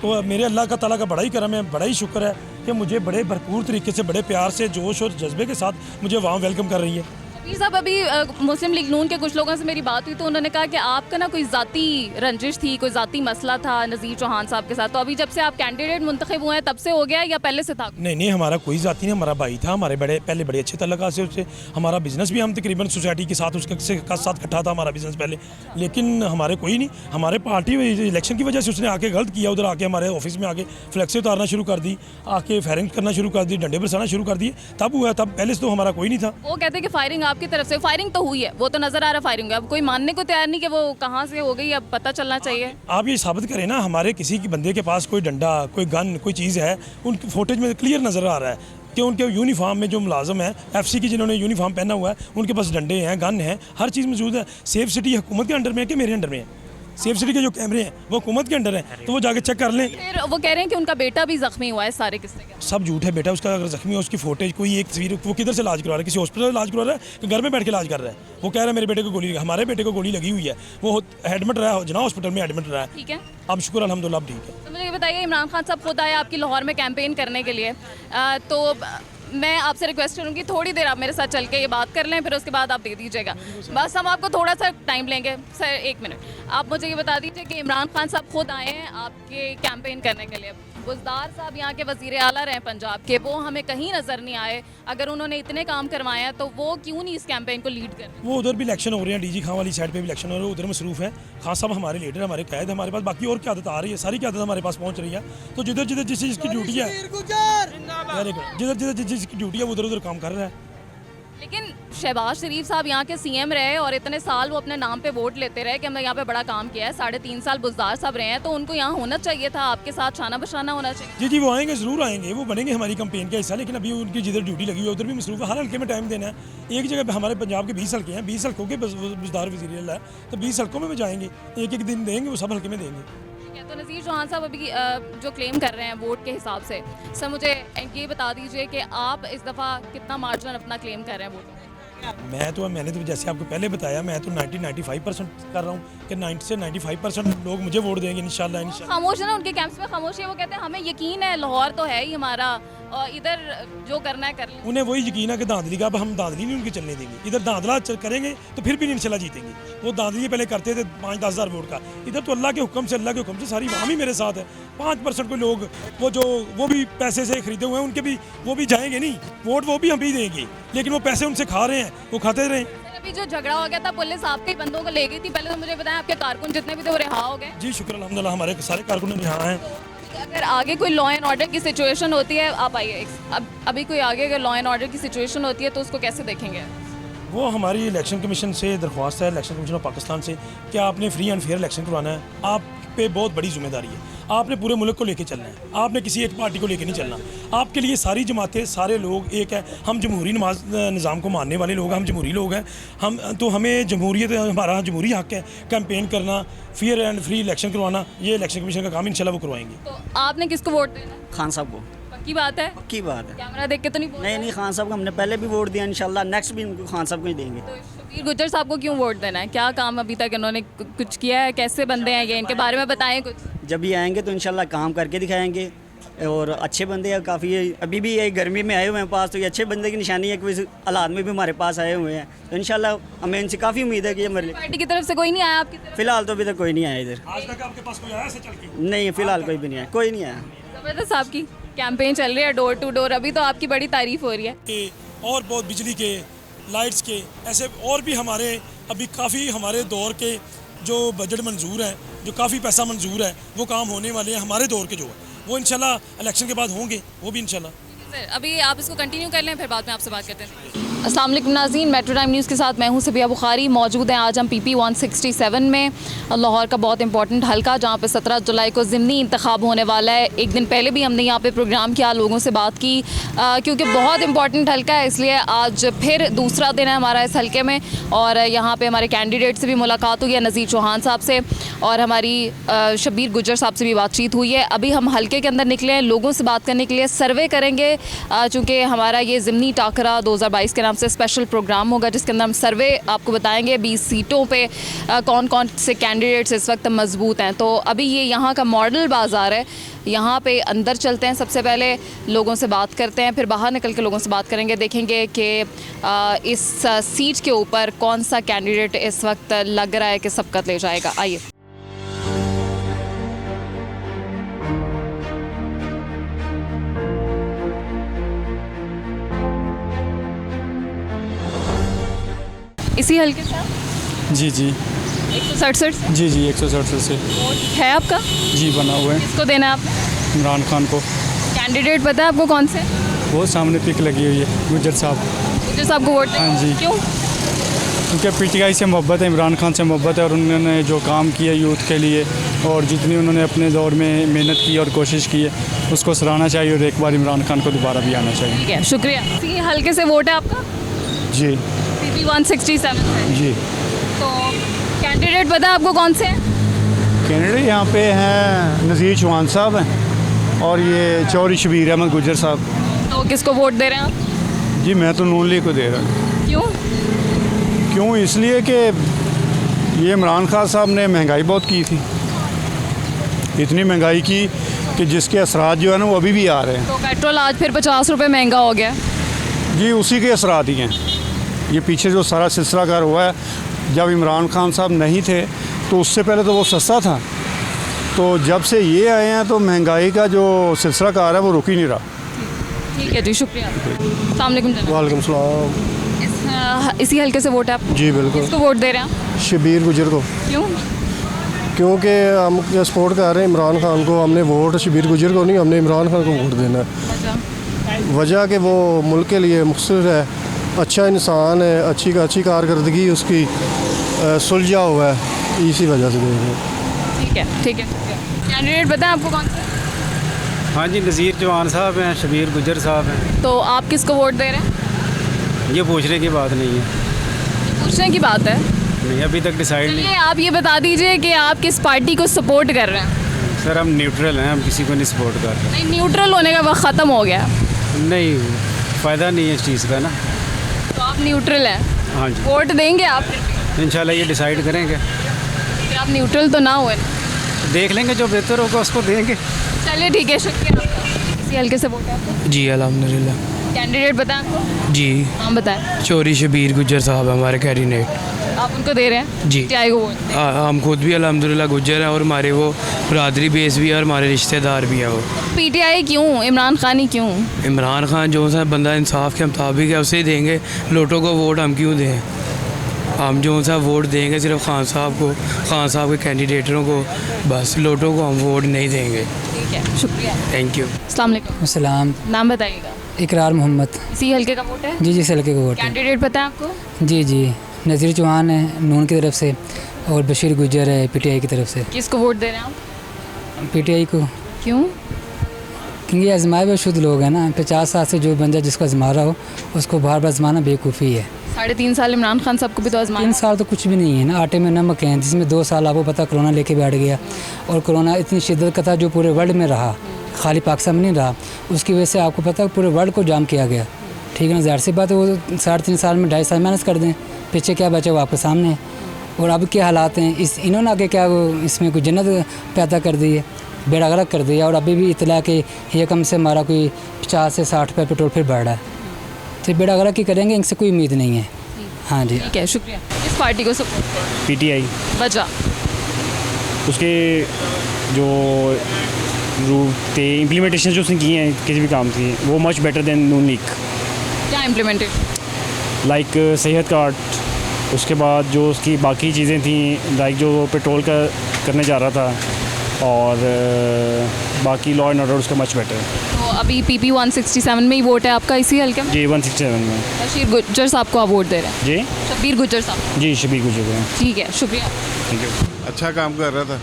तो मेरे अल्लाह का ताला का बड़ा ही करम है, बड़ा ही शुक्र है कि मुझे बड़े भरपूर तरीके से, बड़े प्यार से, जोश और जज्बे के साथ मुझे वहाँ वेलकम कर रही है। शबीर साहब, अभी मुस्लिम लीग नून के कुछ लोगों से मेरी बात हुई तो उन्होंने कहा कि आपका ना कोई ज़ाती रंजिश थी, कोई ज़ाती मसला था नज़ीर चौहान साहब के साथ, तो अभी जब से आप कैंडिडेट मुंतखब हुए हैं तब से हो गया या पहले से था? नहीं, हमारा कोई ज़ाती नहीं, हमारा भाई था, हमारे पहले बड़े अच्छे तल्लुकात से उससे, हमारा बिज़नेस भी हम तकरीबन सोसाइटी के साथ उसके साथ इकट्ठा था हमारा बिज़नेस पहले, लेकिन हमारे कोई नहीं, हमारे पार्टी इलेक्शन की वजह से उसने आके गलत किया, उधर आके हमारे ऑफिस में आके फ्लैक्सें उतारना शुरू कर दी, आके फायरिंग करना शुरू कर दी, डंडे बरसाना शुरू कर दिए, तब हुआ, तब पहले से तो हमारा कोई नहीं था। वो कहते हैं कि फायरिंग आपकी तरफ से, फायरिंग तो हुई है, वो तो नज़र आ रहा फायरिंग है, अब कोई मानने को तैयार नहीं कि वो कहाँ से हो गई, अब पता चलना चाहिए। आप ये साबित करें ना, हमारे किसी के बंदे के पास कोई डंडा, कोई गन, कोई चीज़ है, उनकी फुटेज में क्लियर नज़र आ रहा है कि उनके यूनिफॉर्म में जो मुलाजम है FC की, जिन्होंने यूनिफॉर्म पहना हुआ है, उनके पास डंडे हैं, गन है, हर चीज़ मौजूद है। सेफ सिटी हुकूमत के अंडर में है कि मेरे अंडर में है? सेफ सिटी के जो कैमरे हैं वो हुकूमत के अंडर हैं, तो वो जाके चेक कर लें। फिर वो कह रहे हैं कि उनका बेटा भी जख्मी हुआ है, सारे किस्से का सब झूठ है बेटा, उसका अगर जख्मी है उसकी फोटेज, कोई एक तस्वीर, वो किधर से इलाज करवा रहा है, किसी हॉस्पिटल में इलाज करवा रहा है कि घर में बैठ के इलाज कर रहा है? वो कह रहा है मेरे बेटे को गोली, हमारे बेटे को गोली लगी हुई है, वो एडमिट रहा है, जना हॉस्पिटल में एडमिट रहा है। ठीक है, अब शुक्र अल्हम्दुलिल्लाह अब ठीक है। तो मुझे ये बताइए, इमरान खान साहब खुद आए आपकी लाहौर में कैंपेन करने के लिए, तो मैं आपसे रिक्वेस्ट करूँगी थोड़ी देर आप मेरे साथ चल के ये बात कर लें, फिर उसके बाद आप दे दीजिएगा, बस हम आपको थोड़ा सा टाइम लेंगे सर, 1 मिनट। आप मुझे ये बता दीजिए कि इमरान खान साहब खुद आए हैं आपके कैंपेन करने के लिए, बुज़दार साहब यहाँ के वज़ीर आला रहे पंजाब के, वो हमें कहीं नज़र नहीं आए, अगर उन्होंने इतने काम करवाए हैं तो वो क्यों नहीं इस कैंपेन को लीड कर रहे? वो उधर भी इलेक्शन हो रहे हैं, DG खां वाली साइड पे भी इलेक्शन हो रहे हैं, उधर मसरूफ़ है। खान साहब हमारे लीडर, हमारे कैद, हमारे पास बाकी और क़यादत आ रही है, सारी क़यादत हमारे पास पहुँच रही है, तो जिधर जिधर जिस चीज़ की ड्यूटी है, जिधर जिधर जिस चीज़ की ड्यूटी है वो उधर उधर काम कर रहा है। लेकिन शहबाज शरीफ साहब यहाँ के CM रहे और इतने साल वो अपने नाम पे वोट लेते रहे कि हमने यहाँ पे बड़ा काम किया है, 3.5 साल बुज़दार साहब रहे हैं, तो उनको यहाँ होना चाहिए था, आपके साथ शाना बशाना होना चाहिए। जी वो आएंगे, ज़रूर आएंगे, वो बनेंगे हमारी कंपेन का हिस्सा, लेकिन अभी उनकी जिधर ड्यूटी लगी हुई है उधर भी मसरूफ़ है, हर हल्के में टाइम देना है। एक जगह हमारे पंजाब के 20 हल्के हैं, 20 हल्कों के बुज़दार वज़ीर है, तो 20 हल्कों में जाएंगे, एक दिन देंगे, वो सब हल्के में देंगे। तो नज़ीर चौहान साहब अभी जो क्लेम कर रहे हैं वोट के हिसाब से, सर मुझे ये बता दीजिए कि आप इस दफ़ा कितना मार्जिन अपना क्लेम कर रहे हैं वोटों? मैंने तो जैसे आपको पहले बताया, मैं तो 90-95% कर रहा हूँ कि 90 से 95% लोग मुझे वोट देंगे इंशाल्लाह। खामोश है ना, उनके कैंप्स में खामोशी है, वो कहते हैं हमें यकीन है, लाहौर तो है ही हमारा, और इधर जो करना है कर लें। उन्हें वही यकीन है कि धांधली का, अब हम धांधली नहीं उनकी चलने देंगे, इधर धांधला करेंगे तो फिर भी इंशाल्लाह जीतेंगे। वो धांधली पहले करते थे 5-10 हज़ार वोट का, इधर तो अल्लाह के हुक्म से सारी आवाम ही मेरे साथ है। 5% को लोग वो भी पैसे से खरीदे हुए हैं, उनके भी वो भी जाएंगे नहीं वोट, वो भी हम भी देंगे, लेकिन वो पैसे उनसे खा रहे हैं, वो खाते रहे। अभी जो झगड़ा हो गया था, पुलिस आपके बंदों को ले गई थी, पहले तो मुझे बताएं आपके कारकुन जितने भी थे वो रिहा हो गए? जी शुक्र अल्हम्दुलिल्लाह, हमारे सारे कारकुन रिहा हैं। अगर आगे कोई लॉ एंड ऑर्डर की सिचुएशन होती है, आप आइए, अभी कोई आगे अगर लॉ एंड ऑर्डर की सिचुएशन होती है तो उसको कैसे देखेंगे? वो हमारी इलेक्शन कमीशन से दरख्वास्त है, इलेक्शन कमीशन ऑफ पाकिस्तान से, कि आपने फ्री एंड फेयर इलेक्शन करवाना है, आप पे बहुत बड़ी जिम्मेदारी है, आपने पूरे मुल्क को लेके चलना है, आपने किसी एक पार्टी को लेके नहीं चलना। आपके लिए सारी जमातें, सारे लोग एक है, हम जमहूरी निज़ाम को मानने वाले लोग हैं, हम जमहूरी लोग हैं, हमें जमहूरियत, हमारा जमहूरी हक़ है कैंपेन करना, फेयर एंड फ्री इलेक्शन करवाना, ये इलेक्शन कमीशन का काम इंशाल्लाह वो करवाएंगे। तो आपने किसको वोट देना? खान साहब को। पक्की बात है? पक्की बात है। कैमरा देख के तो नहीं, खान साहब को हमने पहले भी वोट दिया, इंशाल्लाह नेक्स्ट भी इनको खान साहब को ही देंगे। तो शबीर गुज्जर साहब को क्यों वोट देना है? क्या काम अभी तक इन्होंने कुछ किया है? कैसे बंदे हैं ये, इनके बारे में बताएं कुछ। जब भी आएंगे तो इंशाल्लाह काम करके दिखाएंगे, और अच्छे बंदे हैं काफ़ी, अभी भी ये गर्मी में आए हुए हैं पास, तो ये अच्छे बंदे की निशानी है कि इस हालात में भी हमारे पास आए हुए हैं, तो इंशाल्लाह हमें इनसे काफ़ी उम्मीद है कि हमारे पार्टी की तरफ से कोई नहीं आया आपकी तरफ? फिलहाल तो अभी तक कोई नहीं आया इधर। आज तक आपके पास कोई आया ऐसे चल के? नहीं, फिलहाल कोई भी नहीं आया, कोई नहीं आया। ज़बरदस्त, आपकी कैंपेन चल रही है डोर टू डोर, अभी तो आपकी बड़ी तारीफ हो रही है। और बहुत बिजली के, लाइट्स के, ऐसे और भी हमारे अभी काफ़ी हमारे दौर के जो बजट मंजूर है, जो काफ़ी पैसा मंजूर है, वो काम होने वाले हैं हमारे दौर के, जो है वो इंशाल्लाह इलेक्शन के बाद होंगे, वो भी इंशाल्लाह। अभी आप इसको कंटिन्यू कर लें, फिर बाद में आपसे बात करते हैं। अस्सलाम वालेकुम नाज़रीन, मेट्रो टाइम न्यूज़ के साथ मैं हूं सबिया बुखारी। मौजूद हैं आज हम PP 167 में, लाहौर का बहुत इंपॉर्टेंट हल्का, जहां पे 17 जुलाई को ज़िमनी इंतखाब होने वाला है। एक दिन पहले भी हमने यहाँ पे प्रोग्राम किया, लोगों से बात की, क्योंकि बहुत इंपॉर्टेंट हल्का है, इसलिए आज फिर दूसरा दिन है हमारा इस हल्के में, और यहाँ पर हमारे कैंडिडेट से भी मुलाकात हुई है, नज़ीर चौहान साहब से, और हमारी शबीर गुज्जर साहब से भी बातचीत हुई है। अभी हम हल्के के अंदर निकले हैं लोगों से बात करने के लिए, सर्वे करेंगे चूँकि हमारा ये ज़िमनी टाकरा 2022 के नाम से स्पेशल प्रोग्राम होगा, जिसके अंदर हम सर्वे आपको बताएंगे 20 सीटों पे कौन कौन से कैंडिडेट्स इस वक्त मजबूत हैं। तो अभी ये यहाँ का मॉडल बाज़ार है, यहाँ पे अंदर चलते हैं, सबसे पहले लोगों से बात करते हैं, फिर बाहर निकल के लोगों से बात करेंगे, देखेंगे कि इस सीट के ऊपर कौन सा कैंडिडेट इस वक्त लग रहा है कि सबकत ले जाएगा। आइए। इसी हल्के से जी जी 167 जी जी 167 से है आपका? जी बना हुआ है। किसको देना है आपने? इमरान खान को। कैंडिडेट पता है आपको कौन से? वो सामने पिक लगी हुई है, गुज्जर साहब। गुज्जर साहब को वोट? हाँ जी। क्यों? क्योंकि पीटीआई से मोहब्बत है, इमरान खान से मोहब्बत है, और उन्होंने जो काम किया यूथ के लिए और जितनी उन्होंने अपने दौर में मेहनत की और कोशिश की है उसको सराहना चाहिए, और एक बार इमरान खान को दोबारा भी आना चाहिए। ठीक है, शुक्रिया। इसी हल्के से वोट है आपका? जी PP 167 है। जी। तो कैंडिडेट पता है आपको कौन से हैं? कैंडिडेट यहाँ पे हैं नज़ीर चौहान साहब हैं और ये चौधरी शबीर अहमद गुज्जर साहब। तो किसको वोट दे रहे हैं आप? जी मैं तो नून लीग को दे रहा हूँ। क्यों? इसलिए कि ये इमरान खान साहब ने महंगाई बहुत की थी, इतनी महंगाई की कि जिसके असरात जो है ना वो अभी भी आ रहे हैं। तो पेट्रोल आज फिर 50 रुपये महंगा हो गया। जी उसी के असरात ही हैं। ये पीछे जो सारा सिलसिलाकार हुआ है, जब इमरान खान साहब नहीं थे तो उससे पहले तो वो सस्ता था, तो जब से ये आए हैं तो महंगाई का जो सिलसिलाकार है वो रुक ही नहीं रहा। ठीक है जी, शुक्रिया। अस्सलाम वालेकुम। वालेकुम सलाम। इसी हल्के से वोट है आप? जी बिल्कुल। किसको वोट दे रहे हैं आप? शबीर गुजर को। क्यों? क्योंकि हम सपोर्ट कर रहे हैं इमरान खान को, हमने वोट शबीर गुजर को नहीं, हमने इमरान खान को वोट देना है। वजह कि वो मुल्क के लिए मुख्तसर है, अच्छा इंसान है, अच्छी कारकर्दगी उसकी सुलझा हुआ है, इसी वजह से दे रहे हैं। ठीक है, ठीक है। कैंडिडेट बताएं आपको कौन सा? हाँ जी, नज़ीर चौहान साहब हैं, शबीर गुजर साहब हैं। तो आप किसको वोट दे रहे हैं? ये पूछने की बात नहीं है। पूछने की बात है? नहीं, अभी तक डिसाइड नहीं। चलिए आप ये बता दीजिए कि आप किस पार्टी को सपोर्ट कर रहे हैं? सर हम न्यूट्रल हैं, हम किसी को नहीं सपोर्ट कर रहे। नहीं, न्यूट्रल होने का वक्त ख़त्म हो गया। नहीं, फ़ायदा नहीं है इस चीज़ का ना। तो आप न्यूट्रल हैं? हाँ जी। वोट देंगे आप? इंशाल्लाह ये डिसाइड करेंगे। फिर आप न्यूट्रल तो ना हुए ना? देख लेंगे, जो बेहतर होगा उसको देंगे। चलिए ठीक है, शुक्रिया। इसी हल्के से वोट है आपको? जी अल्हम्दुलिल्लाह। कैंडिडेट बताएं आपको? जी नाम बताएं। चौधरी शबीर गुज्जर साहब हमारे कैंडिडेट। आप उनको दे रहे हैं? जी। क्या को वोट? हम खुद भी अल्हम्दुलिल्लाह गुज्जर हैं और हमारे वो बरादरी बेस भी है और हमारे रिश्तेदार भी हैं। वो PTI क्यों? इमरान खान ही क्यों? इमरान खान जो सा बंदा इंसाफ के मुताबिक है उसे देंगे, लोटों को वोट हम क्यों दें? हम जो सा वोट देंगे सिर्फ खान साहब को, खान साहब के कैंडिडेटों को, बस लोटों को हम वोट नहीं देंगे। ठीक है, शुक्रिया। Thank you. अस्सलाम वालेकुम। अस्सलाम। नाम बताइएगा। इकरार मोहम्मद। इसी हल्के का वोट है? जी जी, इस हल्के का वोट है। कैंडिडेट पता है आपको? जी जी, नज़ीर चौहान है नून की तरफ से और बशीर गुजर है PTI की तरफ से। किसको वोट दे रहे हैं आप? PTI को। क्यों? क्योंकि आजमाए हुए शुद्ध लोग हैं ना, 50 साल से जो बंदा जिसको आजमा रहा हो उसको बार बार आजमाना बेवकूफ़ी है। 3.5 साल इमरान खान साहब को भी तो आजमाया। 3 साल तो कुछ भी नहीं है ना, आटे में नमक है, जिसमें 2 साल आपको पता कोरोना लेके बैठ गया, और कोरोना इतनी शिद्दत का था जो पूरे वर्ल्ड में रहा, खाली पाकिस्तान में नहीं रहा, उसकी वजह से आपको पता पूरे वर्ल्ड को जाम किया गया। ठीक है ना, ज़ाहिर सी बात है वो 3.5 साल में 2.5 साल मेहनत कर दें, पीछे क्या बचा वो आपके सामने है। और अब क्या हालात हैं, इन्होंने आगे क्या इसमें कोई जन्नत पैदा कर दी है, बेड़ा गर्क कर दिया, और अभी भी इतला के ये कम से हमारा कोई 50 से 60 रुपये पेट्रोल फिर बढ़ रहा है, तो बेड़ा गर्क ही करेंगे, इनसे कोई उम्मीद नहीं है। हाँ जी, ठीक है, शुक्रिया। किस पार्टी को सपोर्ट करें? PTI। वजह? उसके जो रूल थे, इम्प्लीमेंटेशन जो उसने किए हैं किसी भी काम की, वो मच बेटर देन नून लीग। क्या इम्प्लीमेंटेड? लाइक सेहत कार्ड, उसके बाद जो उसकी बाकी चीज़ें थी, लाइक जो पेट्रोल का करने जा रहा था, और बाकी लॉ एंड ऑर्डर उसका मच बेटर है। तो अभी PP 167 में ही वोट है आपका इसी हल्के में? जी 167 में। बशीर गुज्जर साहब को आप वोट दे रहे हैं? जी। शबीर गुज्जर साहब? जी शबीर गुज्जर हैं। ठीक है, शुक्रिया। Thank you. अच्छा काम कर रहा था,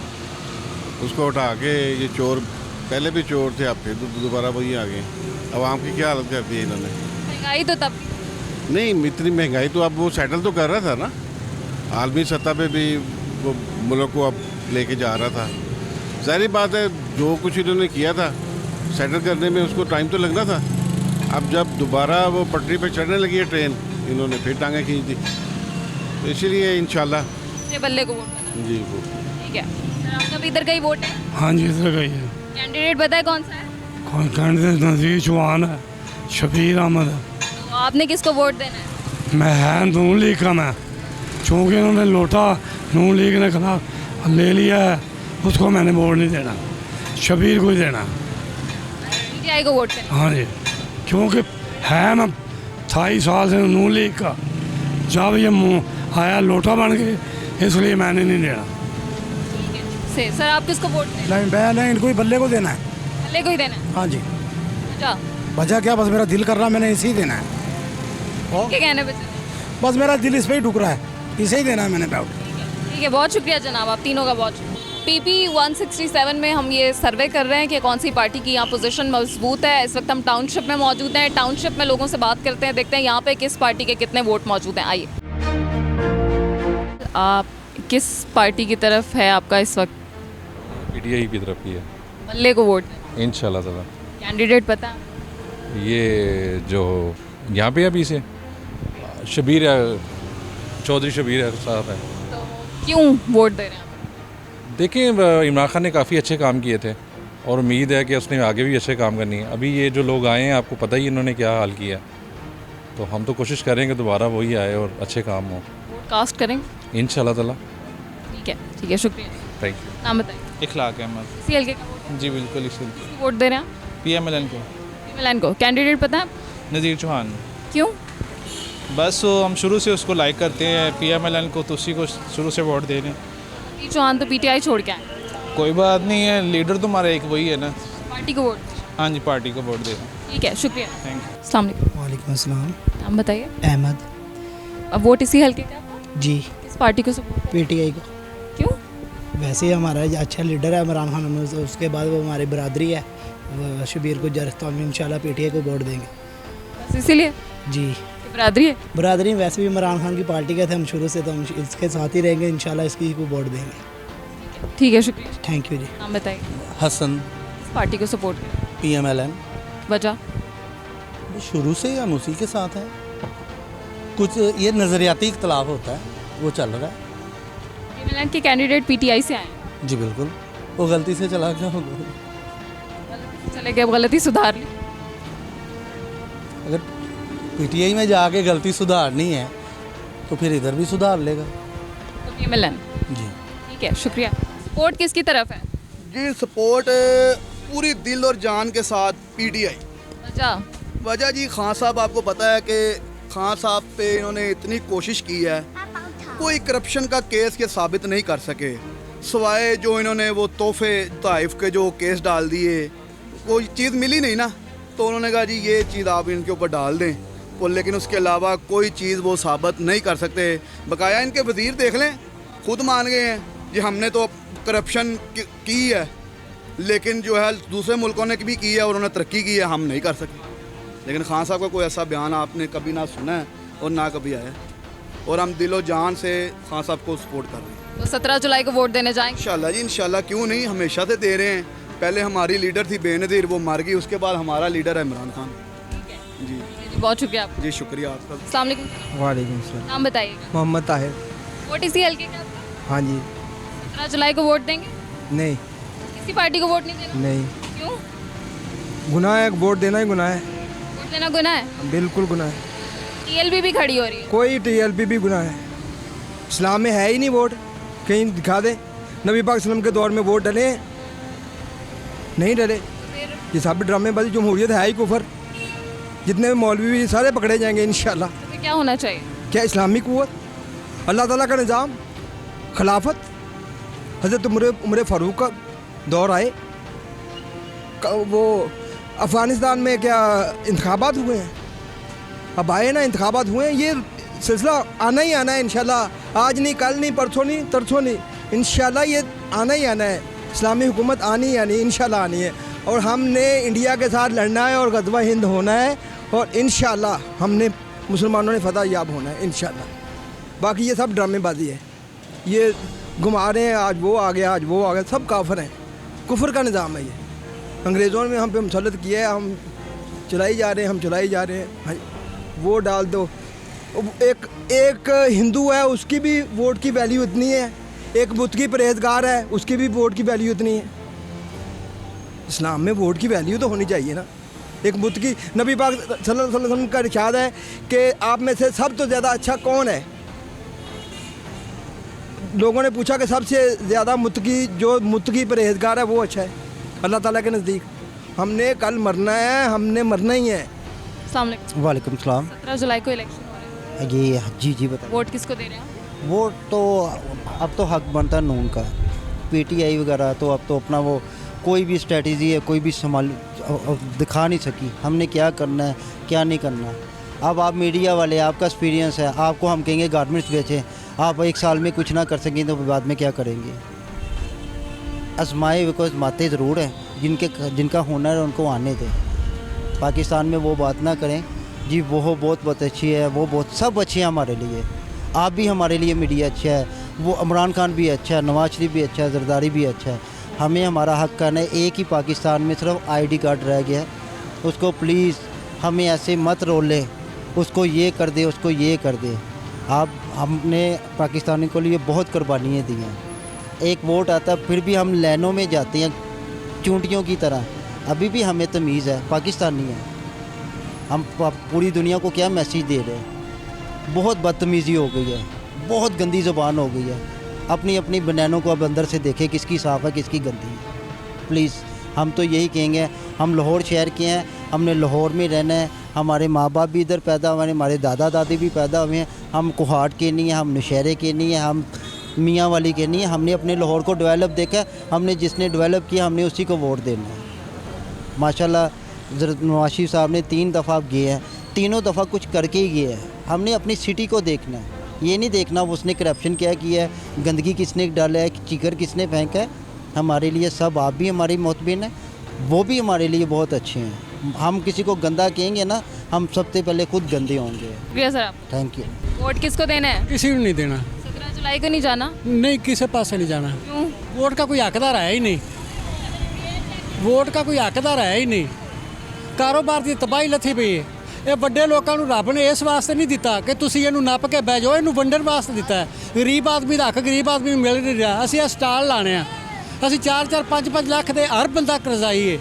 उसको उठा के ये चोर, पहले भी चोर थे, अब फिर दोबारा वही आ गए। आवाम की क्या हालत कर दी है इन्होंने। महंगाई तो तब नहीं, इतनी महंगाई तो अब वो सेटल तो कर रहा था ना, आलमी सतह पे भी वो मुल्क को अब लेके जा रहा था। जाहिर बात है जो कुछ इन्होंने किया था सेटल करने में उसको टाइम तो लगना था, अब जब दोबारा वो पटरी पे चढ़ने लगी है ट्रेन, इन्होंने फिर टांगें खींच दी, तो इसीलिए इंशाल्लाह ये बल्ले को वोट देना। जी वो ठीक है सर, आपका भी इधर का ही वोट है? हाँ जी इधर का ही है। कैंडिडेट पता है कौन सा है? कैंडिडेट नज़ीर चौहान है, शबीर अहमद है। तो आपने किसको वोट देना है? मैं है नून लीग का, मैं चूँकि उन्होंने लोटा नून लीग ने खिलाफ ले लिया है, उसको मैंने वोट नहीं देना, शबीर को ही देना। पीटीआई को वोट देना? हाँ जी, क्योंकि है मैं 28 साल से नून लीग का, जब ये मुँह आया लोटा बन के, इसलिए मैंने नहीं देना। से सर आप किसको वोट देना? नहीं इनको ही बल्ले को देना है। बल्ले को ही देना है? हाँ जी। अच्छा वजह क्या, बस मेरा दिल कर रहा, मैंने इसे ही देना है। क्या कहना बच्चे? बस मेरा दिल इस पे ही ठुक रहा है, इसे ही देना है मैंने डाउट। ठीक है बहुत शुक्रिया जनाब, आप तीनों का बहुत शुक्रिया। PP 167 में हम ये सर्वे कर रहे हैं कि कौन सी पार्टी की यहाँ पोजीशन मजबूत है। इस वक्त हम टाउनशिप में मौजूद हैं, टाउनशिप में लोगों से बात करते हैं, देखते हैं यहाँ पे किस पार्टी के कितने वोट मौजूद हैं। आइए, आप किस पार्टी की तरफ है आपका इस वक्त? PTI की तरफ ही है। बल्ले को वोट? इंशाल्लाह ताला। कैंडिडेट पता है? ये जो यहाँ पे अभी से शबीर है, चौधरी शबीर साहब है। क्यों वोट दे रहे हैं? देखिए इमरान खान ने काफ़ी अच्छे काम किए थे और उम्मीद है कि उसने आगे भी अच्छे काम करनी है। अभी ये जो लोग आए हैं आपको पता ही इन्होंने क्या हाल किया, तो हम तो कोशिश करेंगे दोबारा वही आए और अच्छे काम हो। वोट कास्ट करेंगे इंशाल्लाह ताला। ठीक है शुक्रिया। Thank you. नाम बताइए। इखलाक अहमद। इसी हल्के का वोट? जी बिल्कुल इसी वोट दे रहे हैं? PMLN को। PMLN को। कैंडिडेट पता है? नज़ीर चौहान। क्यों? बस हम शुरू से उसको लाइक करते हैं, PMLN को, तो उसी को शुरू से वोट दे रहे हैं। नज़ीर चौहान तो PTI छोड़ के आए। कोई बात नहीं है, लीडर तुम्हारा एक वही है ना। पार्टी को वोट? हाँ जी पार्टी को वोट दे रहे हैं। ठीक है शुक्रिया। Thank you. अस्सलाम वालेकुम। वालेकुम अस्सलाम। नाम बताइए। अहमद। अब वोट इसी हल्के का आपका? जी। किस पार्टी को सपोर्ट? PTI को। क्यों? वैसे ही हमारा अच्छा लीडर है इमरान खान, उसके बाद वो हमारी बरादरी है शबीर गुजर, तो हम इंशाल्लाह PTI को वोट देंगे। बस इसीलिए? जी। बरादरी है? बरादरी वैसे भी इमरान खान की पार्टी के थे हम शुरू से, तो हम इसके साथ ही रहेंगे इंशाल्लाह, इसकी को वोट देंगे। ठीक है शुक्रिया। थैंक यू जी। नाम बताइए। हसन। किस पार्टी को सपोर्ट करें? PMLN। वजह? शुरू से हम उसी के साथ हैं, कुछ ये नज़रियाती इख्तलाफ होता है वो चल रहा है। PMLN के कैंडिडेट PTI से आए हैं? जी बिल्कुल, वो गलती से चला गया होगा। चले गए, गलती सुधार ली। अगर PTI में जाके गलती सुधारनी है तो फिर इधर भी सुधार लेगा। तो PMLN। जी ठीक है शुक्रिया। सपोर्ट किसकी तरफ है? जी सपोर्ट पूरी दिल और जान के साथ PTI। वजह जी खान साहब, आपको पता है कि खान साहब पे इन्होंने इतनी कोशिश की है, कोई करप्शन का केस के साबित नहीं कर सके, सिवाय जो इन्होंने वो तोहफे ताइफ के जो केस डाल दिए, कोई चीज़ मिली नहीं ना, तो उन्होंने कहा जी ये चीज़ आप इनके ऊपर डाल दें, और लेकिन उसके अलावा कोई चीज़ वो साबित नहीं कर सकते। बकाया इनके वज़ीर देख लें, खुद मान गए हैं जी हमने तो करप्शन की है, लेकिन जो है दूसरे मुल्कों ने भी की है और उन्होंने तरक्की की है, हम नहीं कर सके। लेकिन खान साहब का कोई ऐसा बयान आपने कभी ना सुना है और ना कभी आया, और हम दिलो जान से खान साहब को सपोर्ट कर रहे हैं। तो 17 जुलाई को वोट देने जाएंगे? इंशाल्लाह जी इंशाल्लाह, क्यों नहीं, हमेशा से दे रहे हैं। पहले हमारी लीडर थी बेनज़ीर, वो मर गई, उसके बाद हमारा लीडर है इमरान खान। जी बहुत शुक्रिया आपका। जी शुक्रिया आपका। अस्सलाम वालेकुम। वालेकुम सलाम। नाम बताइएगा। मोहम्मद ताहिर। वोट इसी हल्के का आपका? हाँ जी। 17 जुलाई को वोट देंगे? नहीं। किसी पार्टी को वोट नहीं देना? नहीं। क्यों? गुनाह है, वोट देना ही गुनाह है। वोट देना गुनाह है? बिल्कुल गुनाह है। TLP भी खड़ी हो रही है। कोई TLP भी गुनाह है, इस्लाम में है ही नहीं वोट, कहीं दिखा दे। नबी पाक सल्लम के दौर में वोट डले नहीं डले, ये सब ड्रामेबाजी, जमहूरियत है ही कुफर। जितने भी मौलवी भी सारे पकड़े जाएंगे इंशाल्लाह। तो क्या होना चाहिए? क्या इस्लामी कुव्वत, अल्लाह ताला का निज़ाम, खिलाफत। हज़रत उमर फ़ारूक का दौर आए, वो अफ़गानिस्तान में क्या इंतखाबात हुए हैं, अब आए ना इंतखाबात हुए हैं, ये सिलसिला आना ही आना है इंशाल्लाह। आज नहीं, कल नहीं, परसों नहीं, तरसों नहीं, इंशाल्लाह ये आना ही आना है। इस्लामी हुकूमत आनी ही आनी, इंशाल्लाह आनी है, और हमने इंडिया के साथ लड़ना है और ग़ज़वा हिंद होना है, और इंशाल्लाह हमने मुसलमानों ने फतह याब होना है इंशाल्लाह। बाकी ये सब ड्रामेबाजी है, ये घुमा रहे हैं, आज वो आ गया, आज वो आ गया, सब काफिर हैं, कुफर का निज़ाम है ये। अंग्रेज़ों ने हम पे मुसल्लत किया है, हम चलाई जा रहे हैं, हम चलाई जा रहे हैं। हाँ, वोट डाल दो। एक हिंदू है, उसकी भी वोट की वैल्यू इतनी है, एक बुत की परहेजगार है, उसकी भी वोट की वैल्यू इतनी है। इस्लाम में वोट की वैल्यू तो होनी चाहिए ना। एक बुत की, नबी पाक सल्लल्लाहु अलैहि वसल्लम का इरशाद है कि आप में से सब तो ज़्यादा अच्छा कौन है। लोगों ने पूछा कि सबसे ज़्यादा मुत्तकी परहेजगार है वो अच्छा है अल्लाह ताला के नज़दीक। हमने कल मरना है, हमने मरना ही है। वालेकुम सलाम। 17 जुलाई को इलेक्शन हो रहा है। जी जी बताइए। वोट किसको दे रहे हैं? वोट तो अब तो हक बनता है नून का, पीटीआई वगैरह तो अब तो अपना वो कोई भी स्ट्रेटजी है कोई भी संभाल दिखा नहीं सकी। हमने क्या करना है क्या नहीं करना। अब आप मीडिया वाले, आपका एक्सपीरियंस है, आपको हम कहेंगे गारमेंट्स बेचें, आप एक साल में कुछ ना कर सकें तो बाद में क्या करेंगे। आजमाए को आजमाते ज़रूर हैं, जिनका हुनर है उनको आने दें। पाकिस्तान में वो बात ना करें जी वो बहुत अच्छी है, वो बहुत सब अच्छे हैं हमारे लिए। आप भी हमारे लिए मीडिया अच्छा है, वो इमरान खान भी अच्छा है, नवाज शरीफ भी अच्छा है, जरदारी भी अच्छा है। हमें हमारा हक करना है। एक ही पाकिस्तान में सिर्फ आईडी कार्ड रह गया है, उसको प्लीज़ हमें ऐसे मत रोलें, उसको ये कर दे उसको ये कर दे। हमने पाकिस्तानी को लिए बहुत कुर्बानियाँ दी हैं। एक वोट आता फिर भी हम लाइनों में जाते हैं चूंटियों की तरह। अभी भी हमें तमीज़ है, पाकिस्तानी है हम। पूरी दुनिया को क्या मैसेज दे रहे हैं। बहुत बदतमीज़ी हो गई है, बहुत गंदी ज़ुबान हो गई है। अपनी अपनी बनैनों को अब अंदर से देखें किसकी साफ़ है किसकी गंदी है। प्लीज़ हम तो यही कहेंगे, हम लाहौर शहर के हैं, हमने लाहौर में रहना है। हमारे माँ बाप भी इधर पैदा हुए हैं, हमारे दादा दादी भी पैदा हुए हैं। हम कोहाट के नहीं हैं, हम नौशहरे के नहीं हैं, हम मियाँ वाली के नहीं हैं। हमने अपने लाहौर को डेवलप देखा, हमने जिसने डेवलप किया हमने उसी को वोट देना है। माशाल्लाह नवाज शरीफ साहब ने 3 दफ़ा गए हैं, तीनों दफ़ा कुछ करके ही गए हैं। हमने अपनी सिटी को देखना है, ये नहीं देखना उसने करप्शन क्या किया है, गंदगी किसने डाला है, चिकर किसने फेंका है। हमारे लिए सब आप भी हमारी मोतबिन है, वो भी हमारे लिए बहुत अच्छे हैं। हम किसी को गंदा कहेंगे ना, हम सबसे पहले खुद गंदे होंगे। शुक्रिया सर आप। Thank you. वोट किसको देना है? किसी को नहीं देना। 17 जुलाई को नहीं जाना? नहीं, किसी पास से नहीं जाना। क्यों? वोट का कोई हकदार है ही नहीं, वोट का कोई हकदार है ही नहीं। कारोबार की तबाही लथी पई है। ਇਹ ਵੱਡੇ ਲੋਕਾਂ ਨੂੰ ਰੱਬ ਨੇ ਇਸ ਵਾਸਤੇ ਨਹੀਂ ਦਿੱਤਾ ਕਿ ਤੁਸੀਂ ਇਹਨੂੰ ਨੱਪ ਕੇ ਬਹਿ ਜਾਓ, ਇਹਨੂੰ ਵੰਡਣ ਵਾਸਤੇ ਦਿੱਤਾ ਹੈ। ਗਰੀਬ ਆਦਮੀ ਦਾ ਹੱਕ ਗਰੀਬ ਆਦਮੀ ਨੂੰ ਮਿਲ ਨਹੀਂ ਰਿਹਾ। ਅਸੀਂ ਇਹ ਸਟਾਲ ਲਾਣੇ ਆ, ਅਸੀਂ 4-4 5-5 ਲੱਖ ਦੇ ਹਰ ਬੰਦਾ ਕਰਜ਼ਾਈ ਹੈ।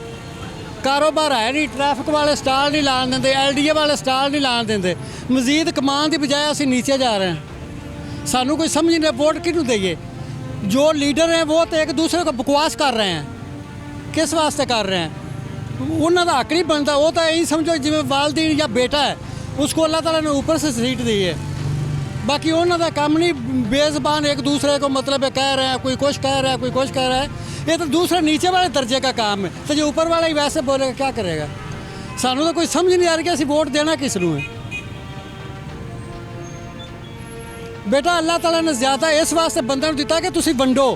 ਕਾਰੋਬਾਰ ਹੈ ਨਹੀਂ, ਟ੍ਰੈਫਿਕ ਵਾਲੇ ਸਟਾਲ ਨਹੀਂ ਲਾਣ ਦਿੰਦੇ, ਐਲਡੀਏ ਵਾਲੇ ਸਟਾਲ ਨਹੀਂ ਲਾਣ ਦਿੰਦੇ। ਮਜ਼ੀਦ ਕਮਾਉਣ ਦੀ ਬਜਾਏ ਅਸੀਂ ਨੀਚੇ ਜਾ ਰਹੇ ਹਾਂ। ਸਾਨੂੰ ਕੋਈ ਸਮਝ ਨਹੀਂ ਵੋਟ ਕਿਹਨੂੰ ਦੇਈਏ। जो लीडर हैं वो तो एक दूसरे को बकवास कर रहे हैं, किस वास्ते कर रहे हैं। उन्होंने तो हक नहीं बनता, वो तो यही समझो जिम्मे वालदीन या बेटा है उसको अल्लाह ताला ने ऊपर से सीट दी है। बाकी उन्होंने का काम नहीं, बेज़बान एक दूसरे को मतलब कह रहे हैं, कोई कुछ कह रहा है कोई कुछ कह रहा है। ये तो दूसरे नीचे वाले दर्जे का काम है, तो जो ऊपर वाला ही वैसे बोलेगा क्या करेगा। सानू तो कोई समझ नहीं आ रही कि असीं वोट देना किस नूं है। बेटा अल्लाह ताला ने ज़्यादा इस वास्ते बंदे नूं दिता कि तुसीं वंडो,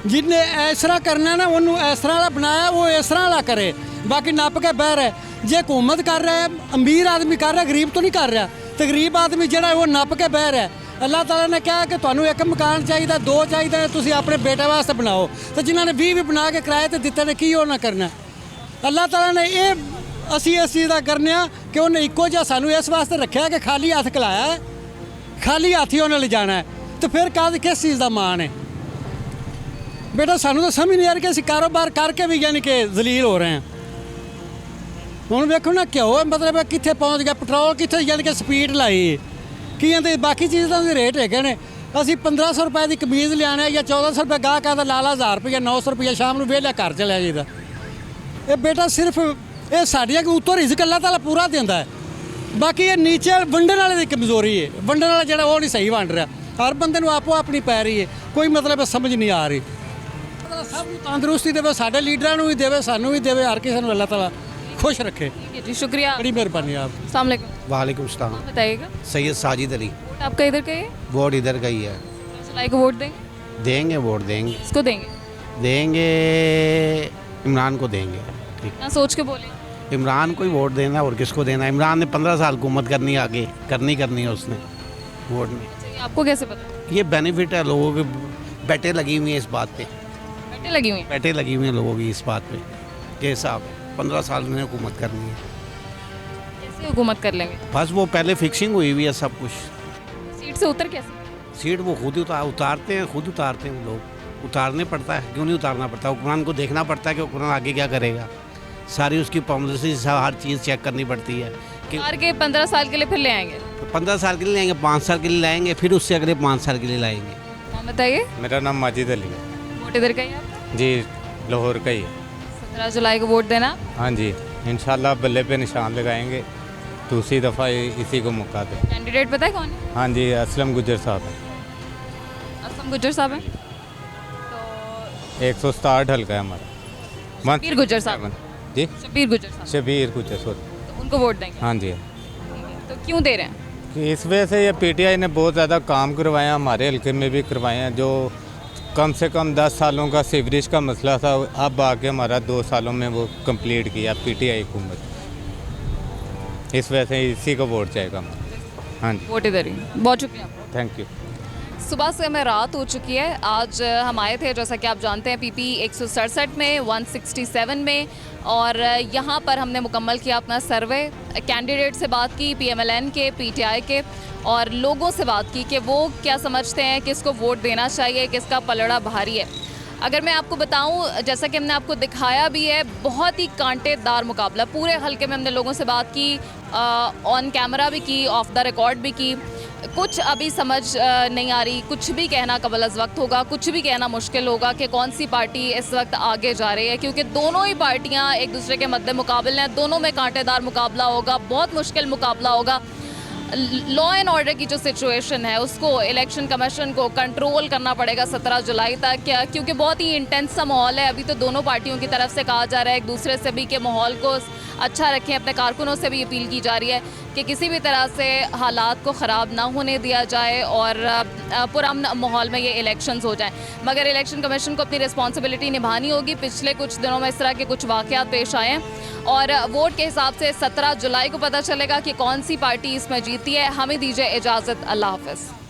जिन्हें इस तरह करना ना उन्होंने इस तरह वाला बनाया वो इस तरह वाला करे। बाकी नप के बह रहे जे हुकूमत कर रहा है, अमीर आदमी कर रहा है, गरीब तो नहीं कर रहा। तो गरीब आदमी जो वो नप के बह रहा है। अल्लाह ताला ने कहा कि तुहानू एक मकान चाहिए, 2 चाहिए, तुसीं अपने बेटे वास्ते बनाओ। तो जिन्होंने 20 भी बना के किराए ते दिते ने की होना करना। अल्लाह ताला ने ये असी इस चीज़ का करने कि उन्हें इक्को जिहा सानू इस वास्ते रखा कि खाली हथ खिलाया है, खाली हाथ ही उन्हें ले जाना है। तो फिर किस चीज़ का मान है। बेटा सानू तो समझ नहीं आ रही कि असीं कारोबार करके भी यानी कि जलील हो रहे हैं। हुण वेखो ना घ्यो मतलब कित्थे पहुँच गया, पेट्रोल कित्थे यानी कि स्पीड लाई की आंदे, बाकी चीज़ों के रेट है ने। असीं 1500 रुपए की कमीज़ लियाना या 1400 रुपए गाह कहता ला 1000 रुपया 900 रुपया शाम को वेलिया घर चलिया जाइदा। ये बेटा सिर्फ ये साड़ियाँ के उत्तर रिज़्क अल्लाह ताला पूरा देंदा है, बाकी ये नीचे वंडण वाले की कमज़ोरी है। वंडण वाला जो वो नहीं सही वंड रहा, हर बंदे नूं आपो अपनी पै रही है, कोई मतलब समझ नहीं आ रही। सब तंदुरुस्ती देवे, साडे लीडरां नूं भी देवे, सानू भी देवे, हर किसी नूं अल्लाह ताला खुश रखे। जी शुक्रिया, बड़ी मेहरबानी आप। अस्सलाम वालेकुम। वालेकुम सलाम। बताइएगा। सैयद साजिद अली। आपका इधर का है? वोट इधर का ही है। जुलाई को वोट देंगे? देंगे, वोट देंगे। किसको देंगे? देंगे इमरान को देंगे। ठीक ना सोच के बोले। इमरान को ही वोट देना, और किसको देना। इमरान ने 15 साल हुकूमत करनी, आगे करनी है उसने वोट में। आपको कैसे पता? ये बेनिफिट है लोगों के, बैठे लगी हुई हैं इस बात पे, बैठे लगी हुई हैं लोगों की इस बात पे कि साहब 15 साल में हुकूमत करनी है। हुकूमत कर लेंगे? बस वो पहले फिक्सिंग हुई हुई है सब कुछ। सीट से उतर कैसे? सीट वो खुद ही उतारते हैं, खुद उतारते हैं लोग। उतारने पड़ता है, क्यों नहीं उतारना पड़ता? हुक्मरान को देखना पड़ता है कि हुक्मरान आगे क्या करेगा। सारी उसकी पॉलिसी हर चीज़ चेक करनी पड़ती है कि हार के 15 साल के लिए फिर ले आएंगे? 15 साल के लिए लाएंगे, 5 साल के लिए लाएंगे, फिर उससे अगले 5 साल के लिए लाएंगे। नाम बताइए। मेरा नाम माजिद अली है। वोट इधर का ही है आपका? जी, लाहौर का ही है। 17 जुलाई को वोट देना? हाँ जी, इंशाल्लाह बल्ले पे निशान लगाएंगे, दूसरी दफ़ा इसी को मौका दें। कैंडिडेट पता है कौन है? हाँ जी, असलम गुजर साहब हैं। असलम गुजर साहब हैं? 167 हल्का है हमारा। शबीर गुजर साहब। जी, शबीर गुजर साहब। शबीर गुजर साहब। तो उनको वोट देंगे? हाँ जी। तो क्यों दे रहे हैं? कि इस वजह से ये पीटीआई ने बहुत ज़्यादा काम करवाए हैं, हमारे हल्के में भी करवाए हैं। जो कम से कम 10 सालों का सीवरेज का मसला था, अब आके हमारा 2 सालों में वो कंप्लीट किया पीटीआई हुकूमत। इस वजह से इसी को वोट चाहेगा हमारा। हाँ जी, वोट इधर ही। बहुत शुक्रिया। Thank you. सुबह से हमें रात हो चुकी है। आज हम आए थे, जैसा कि आप जानते हैं, पीपी 167 में, 167 में, और यहाँ पर हमने मुकम्मल किया अपना सर्वे। कैंडिडेट से बात की, पीएमएलएन के, पीटीआई के, और लोगों से बात की कि वो क्या समझते हैं, किसको वोट देना चाहिए, किसका पलड़ा भारी है। अगर मैं आपको बताऊं, जैसा कि हमने आपको दिखाया भी है, बहुत ही कांटेदार मुकाबला। पूरे हल्के में हमने लोगों से बात की, ऑन कैमरा भी की, ऑफ द रिकॉर्ड भी की। कुछ अभी समझ नहीं आ रही, कुछ भी कहना कबल अज़ वक्त होगा, कुछ भी कहना मुश्किल होगा कि कौन सी पार्टी इस वक्त आगे जा रही है, क्योंकि दोनों ही पार्टियां एक दूसरे के मद्दे मुकाबले हैं। दोनों में कांटेदार मुकाबला होगा, बहुत मुश्किल मुकाबला होगा। लॉ एंड ऑर्डर की जो सिचुएशन है उसको इलेक्शन कमीशन को कंट्रोल करना पड़ेगा 17 जुलाई तक, क्योंकि बहुत ही इंटेंस सा माहौल है। अभी तो दोनों पार्टियों की तरफ से कहा जा रहा है एक दूसरे से भी कि माहौल को अच्छा रखें। अपने कारकुनों से भी अपील की जा रही है कि किसी भी तरह से हालात को ख़राब ना होने दिया जाए और पुरअमन माहौल में ये इलेक्शंस हो जाएं। मगर इलेक्शन कमीशन को अपनी रिस्पॉन्सिबिलिटी निभानी होगी। पिछले कुछ दिनों में इस तरह के कुछ वाक़यात पेश आए हैं और वोट के हिसाब से 17 जुलाई को पता चलेगा कि कौन सी पार्टी इसमें जीती है। हमें दीजिए इजाज़त। अल्लाह हाफ़िज़।